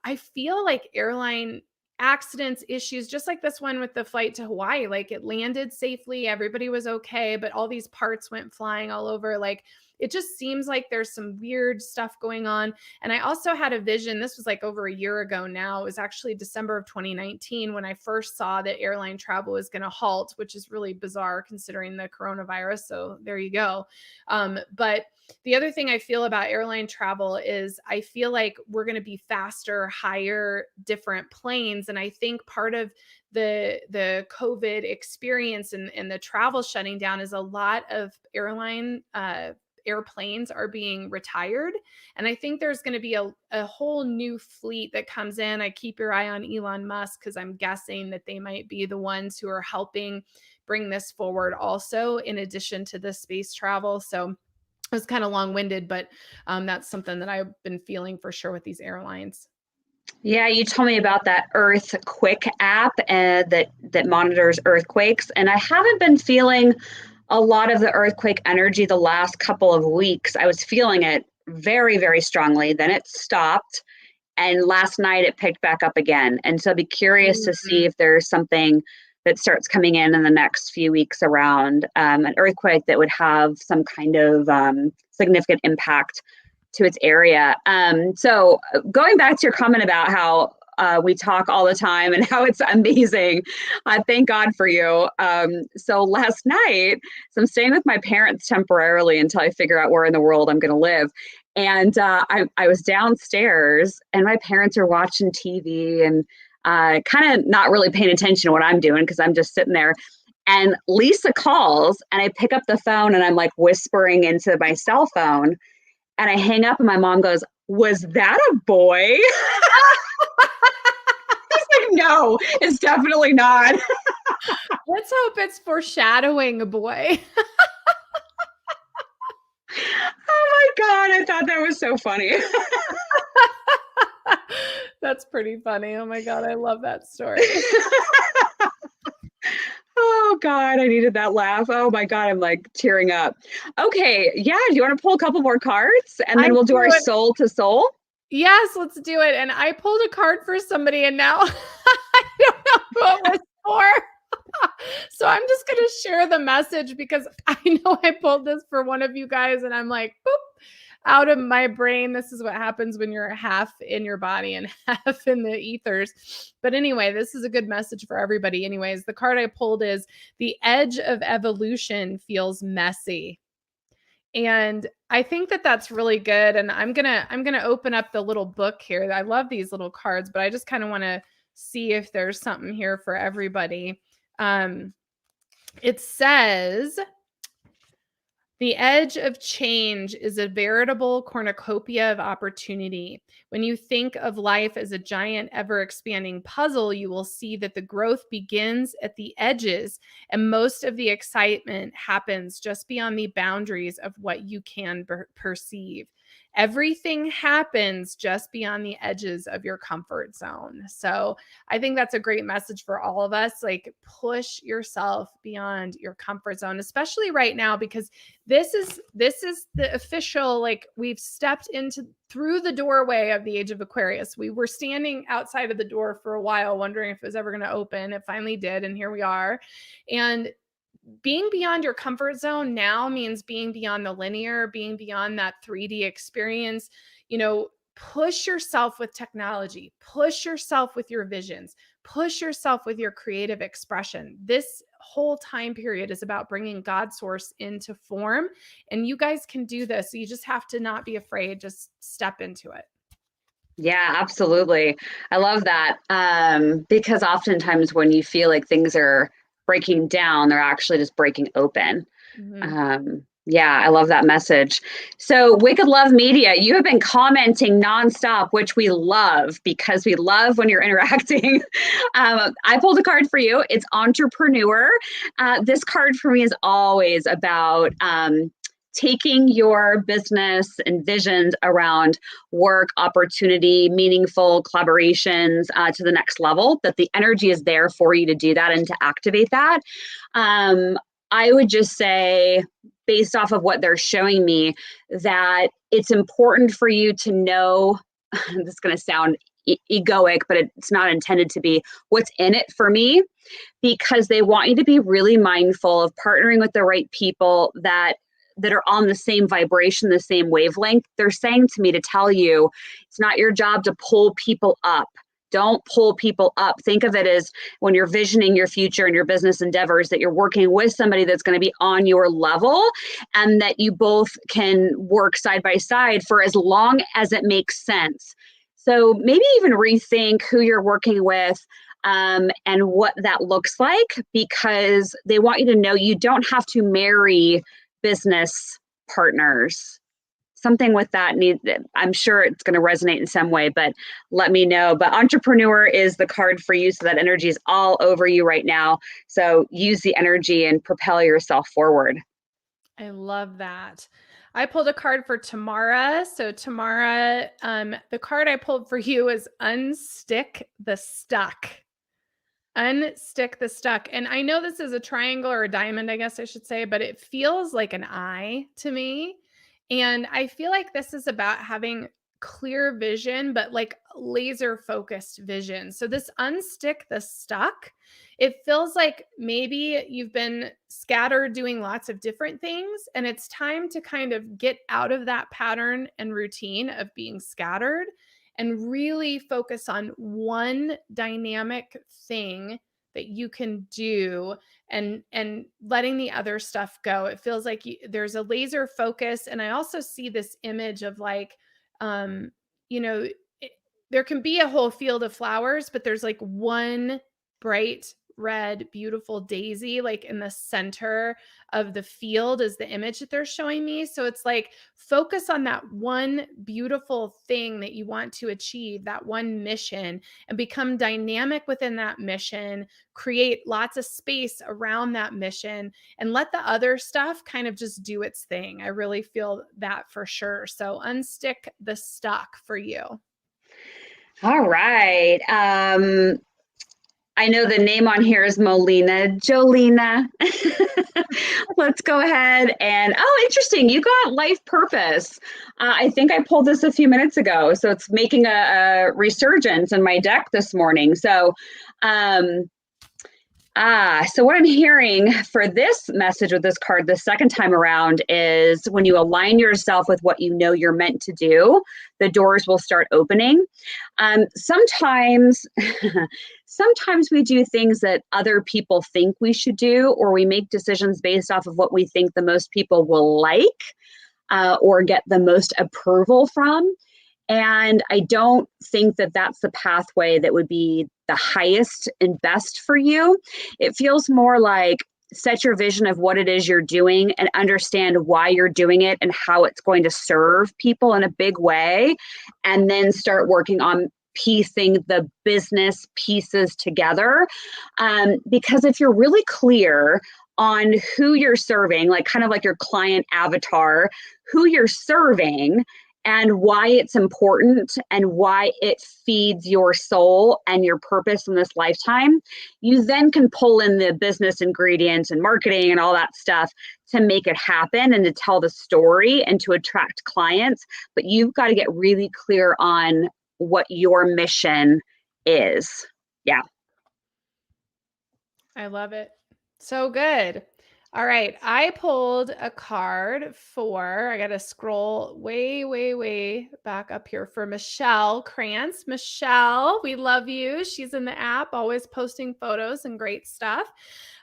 I feel like airline accidents, issues, just like this one with the flight to Hawaii, like it landed safely, everybody was okay, but all these parts went flying all over. Like it just seems like there's some weird stuff going on. And I also had a vision, this was like over a year ago now, it was actually December of 2019 when I first saw that airline travel was going to halt, which is really bizarre considering the coronavirus. So there you go. But the other thing I feel about airline travel is I feel like we're going to be faster, higher, different planes. And I think part of the COVID experience and the travel shutting down is a lot of airplanes are being retired. And I think there's going to be a whole new fleet that comes in. I keep your eye on Elon Musk because I'm guessing that they might be the ones who are helping bring this forward also, in addition to the space travel. So it was kind of long-winded, but that's something that I've been feeling for sure with these airlines. Yeah, you told me about that Earthquake app that monitors earthquakes, and I haven't been feeling a lot of the earthquake energy the last couple of weeks. I was feeling it very, very strongly. Then it stopped, and last night it picked back up again. And so I'd be curious to see if there's something that starts coming in the next few weeks around an earthquake that would have some kind of significant impact to its area. So going back to your comment about how we talk all the time and how it's amazing, thank God for you. So last night, so I'm staying with my parents temporarily until I figure out where in the world I'm going to live. And I was downstairs and my parents are watching TV and kind of not really paying attention to what I'm doing because I'm just sitting there. And Lisa calls and I pick up the phone and I'm like whispering into my cell phone and I hang up and my mom goes, "Was that a boy?" It's like, no, it's definitely not. Let's hope it's foreshadowing a boy. Oh my God, I thought that was so funny. That's pretty funny. Oh my God, I love that story. Oh God, I needed that laugh. Oh my God, I'm like tearing up. Okay, yeah, do you want to pull a couple more cards and then we'll do our soul to soul? Yes, let's do it. And I pulled a card for somebody and now I don't know who it was for. So I'm just going to share the message because I know I pulled this for one of you guys and I'm like, boop, out of my brain. This is what happens when you're half in your body and half in the ethers. But anyway, this is a good message for everybody. Anyways, the card I pulled is the edge of evolution feels messy. And I think that that's really good. And I'm going to open up the little book here. I love these little cards, but I just kind of want to see if there's something here for everybody. It says, the edge of change is a veritable cornucopia of opportunity. When you think of life as a giant, ever-expanding puzzle, you will see that the growth begins at the edges, and most of the excitement happens just beyond the boundaries of what you can perceive. Everything happens just beyond the edges of your comfort zone. So I think that's a great message for all of us. Like, push yourself beyond your comfort zone, especially right now, because this is the official, like, we've stepped through the doorway of the age of Aquarius. We were standing outside of the door for a while, wondering if it was ever going to open. It finally did. And here we are. And being beyond your comfort zone now means being beyond the linear, being beyond that 3D experience. Push yourself with technology, push yourself with your visions, push yourself with your creative expression. This whole time period is about bringing God source into form, and you guys can do this. You just have to not be afraid. Just step into it. Yeah, absolutely. I love that. Because oftentimes when you feel like things are breaking down, they're actually just breaking open. Mm-hmm. Yeah, I love that message. So Wicked Love Media, you have been commenting nonstop, which we love because we love when you're interacting. I pulled a card for you. It's Entrepreneur. This card for me is always about taking your business and visions around work, opportunity, meaningful collaborations to the next level, that the energy is there for you to do that and to activate that. I would just say, based off of what they're showing me, that it's important for you to know, this is going to sound egoic, but it's not intended to be, what's in it for me, because they want you to be really mindful of partnering with the right people that are on the same vibration, the same wavelength. They're saying to me to tell you, it's not your job to pull people up. Don't pull people up. Think of it as when you're visioning your future and your business endeavors, that you're working with somebody that's going to be on your level and that you both can work side by side for as long as it makes sense. So maybe even rethink who you're working with and what that looks like, because they want you to know you don't have to marry business partners. Something with that I'm sure it's going to resonate in some way, but let me know. But Entrepreneur is the card for you. So that energy is all over you right now. So use the energy and propel yourself forward. I love that. I pulled a card for Tamara. So Tamara, the card I pulled for you is Unstick the Stuck. Unstick the stuck. And I know this is a triangle or a diamond, I guess I should say, but it feels like an eye to me. And I feel like this is about having clear vision, but like laser focused vision. So this unstick the stuck, it feels like maybe you've been scattered doing lots of different things, and it's time to kind of get out of that pattern and routine of being scattered and really focus on one dynamic thing that you can do, and letting the other stuff go. It feels like there's a laser focus. And I also see this image of like, you know, there can be a whole field of flowers, but there's like one bright red, beautiful daisy, like in the center of the field is the image that they're showing me. So it's like, focus on that one beautiful thing that you want to achieve, that one mission, and become dynamic within that mission, create lots of space around that mission, and let the other stuff kind of just do its thing. I really feel that for sure. So unstick the stuck for you. All right. I know the name on here is Molina. Jolina. Let's go ahead and, oh, interesting. You got life purpose. I think I pulled this a few minutes ago. So it's making a resurgence in my deck this morning. So, so what I'm hearing for this message with this card the second time around is when you align yourself with what you know you're meant to do, the doors will start opening. Sometimes we do things that other people think we should do, or we make decisions based off of what we think the most people will like, or get the most approval from. And I don't think that that's the pathway that would be the highest and best for you. It feels more like set your vision of what it is you're doing and understand why you're doing it and how it's going to serve people in a big way. And then start working on piecing the business pieces together. Because if you're really clear on who you're serving, like kind of like your client avatar, who you're serving, and why it's important and why it feeds your soul and your purpose in this lifetime, you then can pull in the business ingredients and marketing and all that stuff to make it happen and to tell the story and to attract clients. But you've got to get really clear on what your mission is. Yeah. I love it. So good. All right. I pulled a card for, I got to scroll way back up here for Michelle Krantz. Michelle, we love you. She's in the app, always posting photos and great stuff.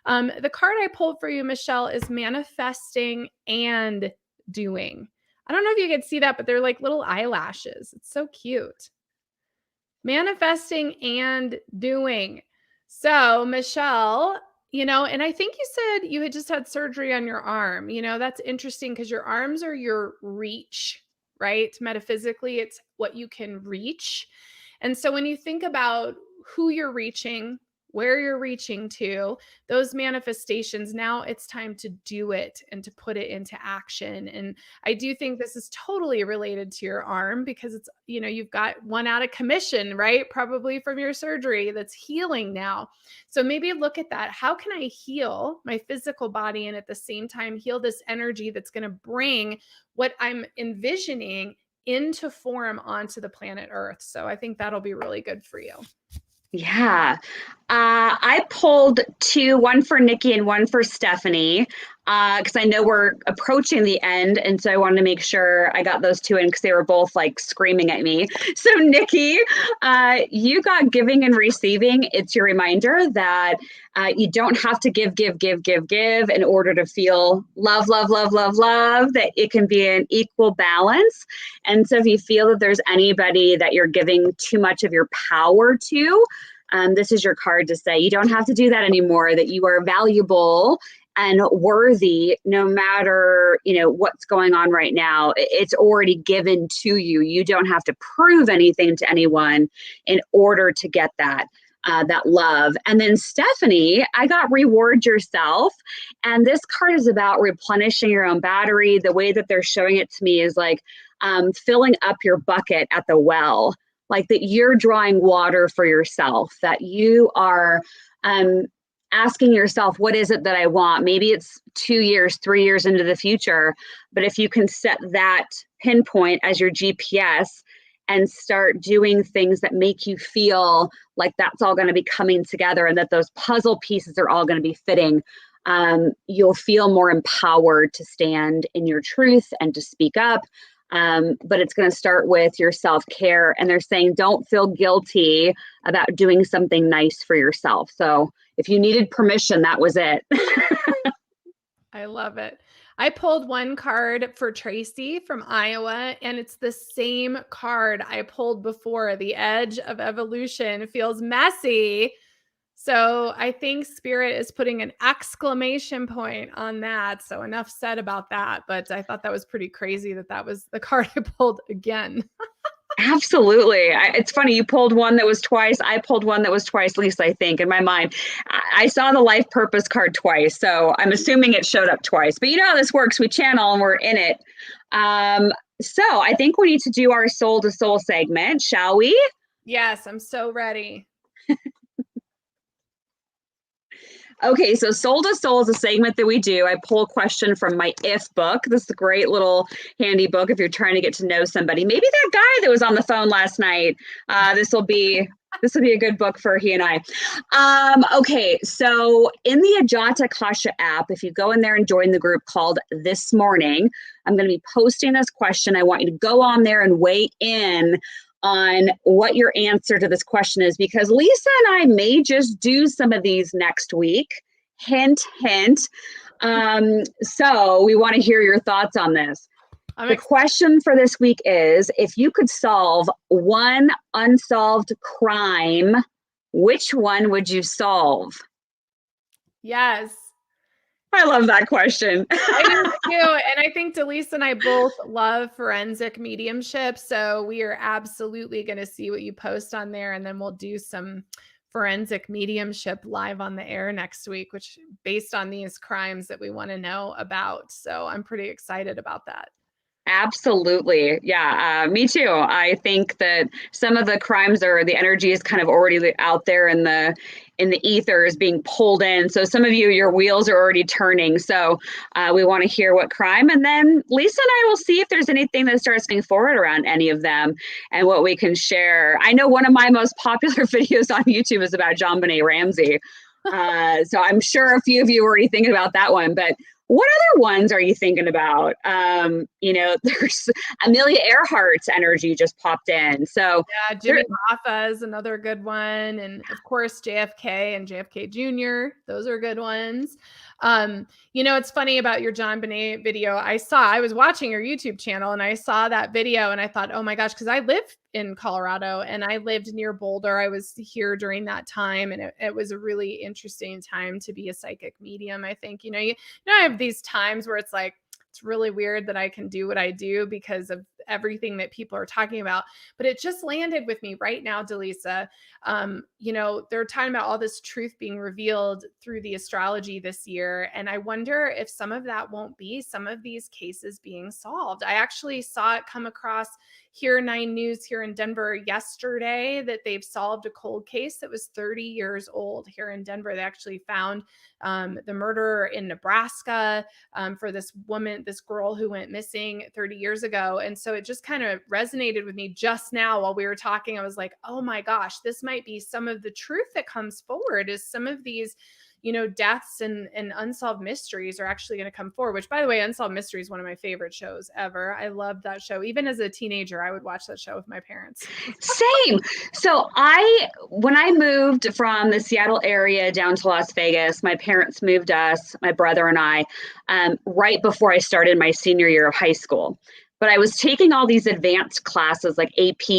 The card I pulled for you, Michelle, is manifesting and doing. I don't know if you could see that, but they're like little eyelashes. It's so cute. Manifesting and doing. So, Michelle, and I think you said you had just had surgery on your arm. That's interesting because your arms are your reach, right? Metaphysically, it's what you can reach. And so when you think about who you're reaching, where you're reaching to, those manifestations, now it's time to do it and to put it into action. And I do think this is totally related to your arm because it's, you've got one out of commission, right? Probably from your surgery that's healing now. So maybe look at that. How can I heal my physical body and at the same time heal this energy that's going to bring what I'm envisioning into form onto the planet Earth? So I think that'll be really good for you. Yeah. I pulled two, one for Nikki and one for Stephanie, because I know we're approaching the end. And so I wanted to make sure I got those two in because they were both like screaming at me. So Nikki, you got giving and receiving. It's your reminder that you don't have to give in order to feel love, that it can be an equal balance. And so if you feel that there's anybody that you're giving too much of your power to, this is your card to say you don't have to do that anymore, that you are valuable and worthy no matter, what's going on right now. It's already given to you. You don't have to prove anything to anyone in order to get that love. And then Stephanie, I got reward yourself. And this card is about replenishing your own battery. The way that they're showing it to me is like filling up your bucket at the well. Like that you're drawing water for yourself, that you are asking yourself, what is it that I want? Maybe it's 2 years, 3 years into the future. But if you can set that pinpoint as your GPS and start doing things that make you feel like that's all going to be coming together and that those puzzle pieces are all going to be fitting, you'll feel more empowered to stand in your truth and to speak up. But it's going to start with your self-care. And they're saying, don't feel guilty about doing something nice for yourself. So If you needed permission, that was it. I love it. I pulled one card for Tracy from Iowa, and it's the same card I pulled before. The edge of evolution feels messy. So I think Spirit is putting an exclamation point on that. So enough said about that. But I thought that was pretty crazy that that was the card I pulled again. Absolutely. It's funny. You pulled one that was twice. I pulled one that was twice, Lisa, I think, in my mind. I saw the life purpose card twice. So I'm assuming it showed up twice. But you know how this works. We channel and we're in it. So I think we need to do our soul to soul segment, shall we? Yes, I'm so ready. Okay, so Soul to Soul is a segment that we do. I pull a question from my If book. This is a great little handy book if you're trying to get to know somebody. Maybe that guy that was on the phone last night. This will be a good book for he and I. Okay, so in the Ajata Kasha app, if you go in there and join the group called This Morning, I'm going to be posting this question. I want you to go on there and weigh in on what your answer to this question is, because Lisa and I may just do some of these next week. Hint, hint. So we want to hear your thoughts on this. The question for this week is, if you could solve one unsolved crime, which one would you solve? Yes. I love that question. I do too. And I think Dallisa and I both love forensic mediumship. So we are absolutely going to see what you post on there. And then we'll do some forensic mediumship live on the air next week, which based on these crimes that we want to know about. So I'm pretty excited about that. Absolutely. Yeah, me too. I think that some of the crimes or the energy is kind of already out there in the ether is being pulled in. So some of you, your wheels are already turning. So we want to hear what crime. And then Lisa and I will see if there's anything that starts coming forward around any of them and what we can share. I know one of my most popular videos on YouTube is about JonBenet Ramsey. So I'm sure a few of you are already thinking about that one, but what other ones are you thinking about? There's Amelia Earhart's energy just popped in. So yeah, Jimmy Hoffa is another good one. And of course, JFK and JFK Jr. Those are good ones. It's funny about your JonBenet video. I was watching your YouTube channel and I saw that video and I thought, oh my gosh, because I live in Colorado and I lived near Boulder. I was here during that time and it was a really interesting time to be a psychic medium. I think, I have these times where it's like, it's really weird that I can do what I do because of everything that people are talking about. But it just landed with me right now, Dallisa. They're talking about all this truth being revealed through the astrology this year. And I wonder if some of that won't be some of these cases being solved. I actually saw it come across here 9 News here in Denver yesterday that they've solved a cold case that was 30 years old here in Denver. They actually found the murderer in Nebraska for this girl who went missing 30 years ago. And so it just kind of resonated with me just now while we were talking. I was like, oh my gosh, this might be some of the truth that comes forward is some of these deaths and unsolved mysteries are actually going to come forward, which by the way, Unsolved Mysteries is one of my favorite shows ever. I loved that show. Even as a teenager, I would watch that show with my parents. Same. So when I moved from the Seattle area down to Las Vegas, my parents moved us, my brother and I, right before I started my senior year of high school. But I was taking all these advanced classes like AP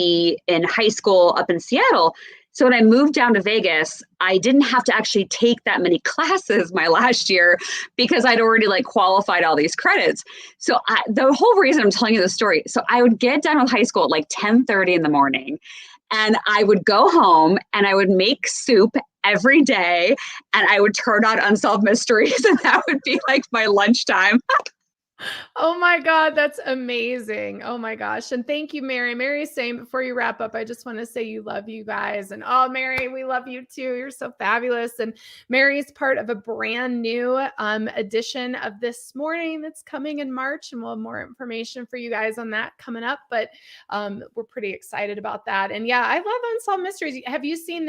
in high school up in Seattle. So when I moved down to Vegas, I didn't have to actually take that many classes my last year because I'd already qualified all these credits. So the whole reason I'm telling you this story, so I would get done with high school at 10:30 in the morning and I would go home and I would make soup every day and I would turn on Unsolved Mysteries and that would be my lunchtime. Oh my God, that's amazing. Oh my gosh. And thank you, Mary. Mary is saying before you wrap up, I just want to say you love you guys. And oh, Mary, we love you too. You're so fabulous. And Mary is part of a brand new edition of This Morning that's coming in March. And we'll have more information for you guys on that coming up. But we're pretty excited about that. And yeah, I love Unsolved Mysteries. Have you seen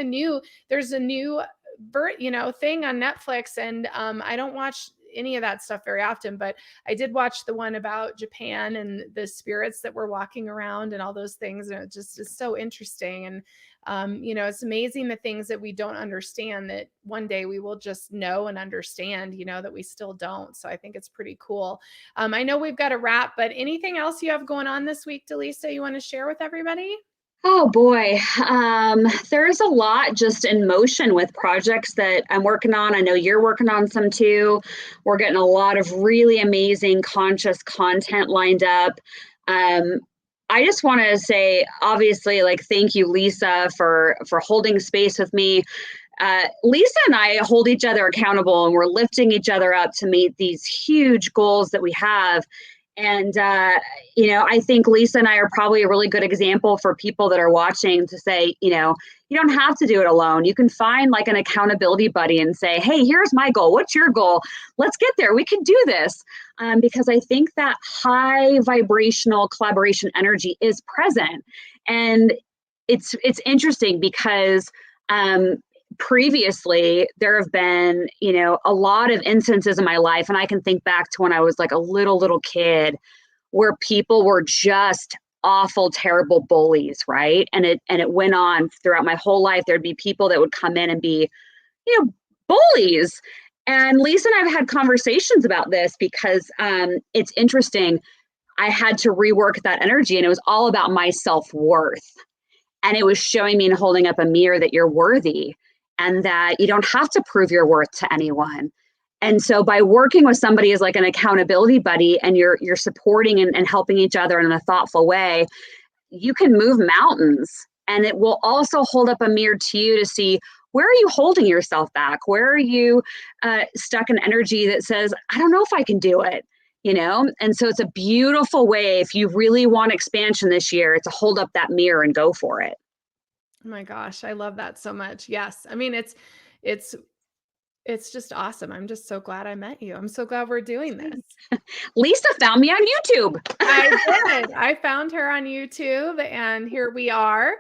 there's a new thing on Netflix and I don't watch any of that stuff very often, but I did watch the one about Japan and the spirits that were walking around and all those things. And it just is so interesting. And it's amazing the things that we don't understand that one day we will just know and understand, that we still don't. So I think it's pretty cool. I know we've got a wrap, but anything else you have going on this week, Dallisa, you want to share with everybody? Oh boy, there's a lot just in motion with projects that I'm working on. I know you're working on some too. We're getting a lot of really amazing conscious content lined up. I just want to say, obviously, thank you, Lisa, for holding space with me. Lisa and I hold each other accountable, and we're lifting each other up to meet these huge goals that we have. And, I think Lisa and I are probably a really good example for people that are watching to say, you don't have to do it alone. You can find an accountability buddy and say, hey, here's my goal. What's your goal? Let's get there. We can do this. Because I think that high vibrational collaboration energy is present. And it's interesting because previously there have been, a lot of instances in my life, and I can think back to when I was a little kid, where people were just awful, terrible bullies, right? And it went on throughout my whole life. There'd be people that would come in and be, bullies. And Lisa and I have had conversations about this because it's interesting. I had to rework that energy, and it was all about my self-worth. And it was showing me and holding up a mirror that you're worthy and that you don't have to prove your worth to anyone. And so by working with somebody as an accountability buddy, and you're supporting and helping each other in a thoughtful way, you can move mountains. And it will also hold up a mirror to you to see, where are you holding yourself back? Where are you stuck in energy that says, I don't know if I can do it, And so it's a beautiful way, if you really want expansion this year, to hold up that mirror and go for it. Oh my gosh, I love that so much. Yes. I mean, it's just awesome. I'm just so glad I met you. I'm so glad we're doing this. Lisa found me on YouTube. I did. I found her on YouTube, and here we are.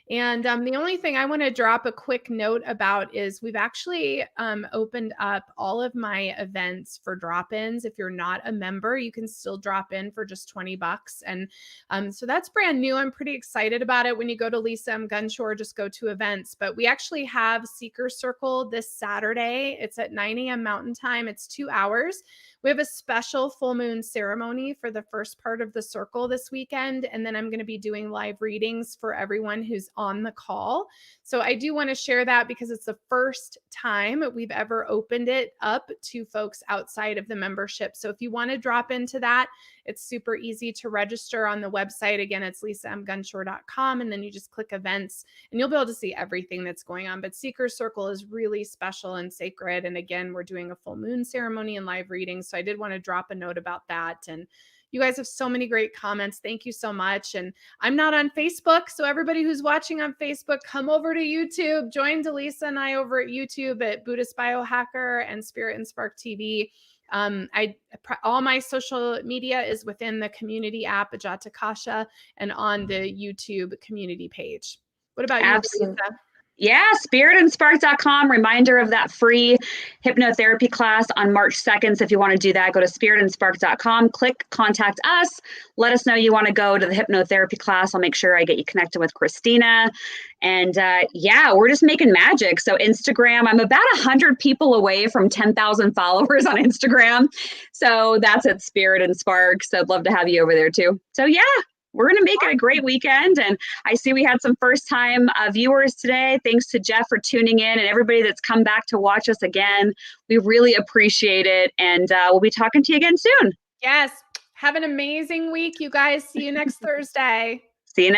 And the only thing I want to drop a quick note about is we've actually opened up all of my events for drop-ins. If you're not a member, you can still drop in for just $20. And so that's brand new. I'm pretty excited about it. When you go to Lisa M. Gunshore, just go to events. But we actually have Seeker Circle this Saturday. It's at 9 a.m. Mountain Time. It's 2 hours. We have a special full moon ceremony for the first part of the circle this weekend. And then I'm going to be doing live readings for everyone who's on the call. So I do want to share that because it's the first time we've ever opened it up to folks outside of the membership. So if you want to drop into that, it's super easy to register on the website. Again, it's lisamgunshore.com, and then you just click events and you'll be able to see everything that's going on. But Seeker Circle is really special and sacred. And again, we're doing a full moon ceremony and live readings. So I did want to drop a note about that. And you guys have so many great comments. Thank you so much. And I'm not on Facebook. So everybody who's watching on Facebook, come over to YouTube. Join Dallisa and I over at YouTube at Buddhist Biohacker and Spirit and Spark TV. All my social media is within the community app, Ajata Kasha, and on the YouTube community page. What about you, Absolutely. Dallisa? Yeah, spiritandspark.com. Reminder of that free hypnotherapy class on March 2nd. So if you want to do that, go to spiritandspark.com, click contact us. Let us know you want to go to the hypnotherapy class. I'll make sure I get you connected with Christina. And we're just making magic. So Instagram, I'm about 100 people away from 10,000 followers on Instagram. So that's at Spirit and Spark. So I'd love to have you over there too. So yeah. We're going to make it a great weekend. And I see we had some first-time viewers today. Thanks to Jeff for tuning in and everybody that's come back to watch us again. We really appreciate it. And we'll be talking to you again soon. Yes. Have an amazing week, you guys. See you next Thursday.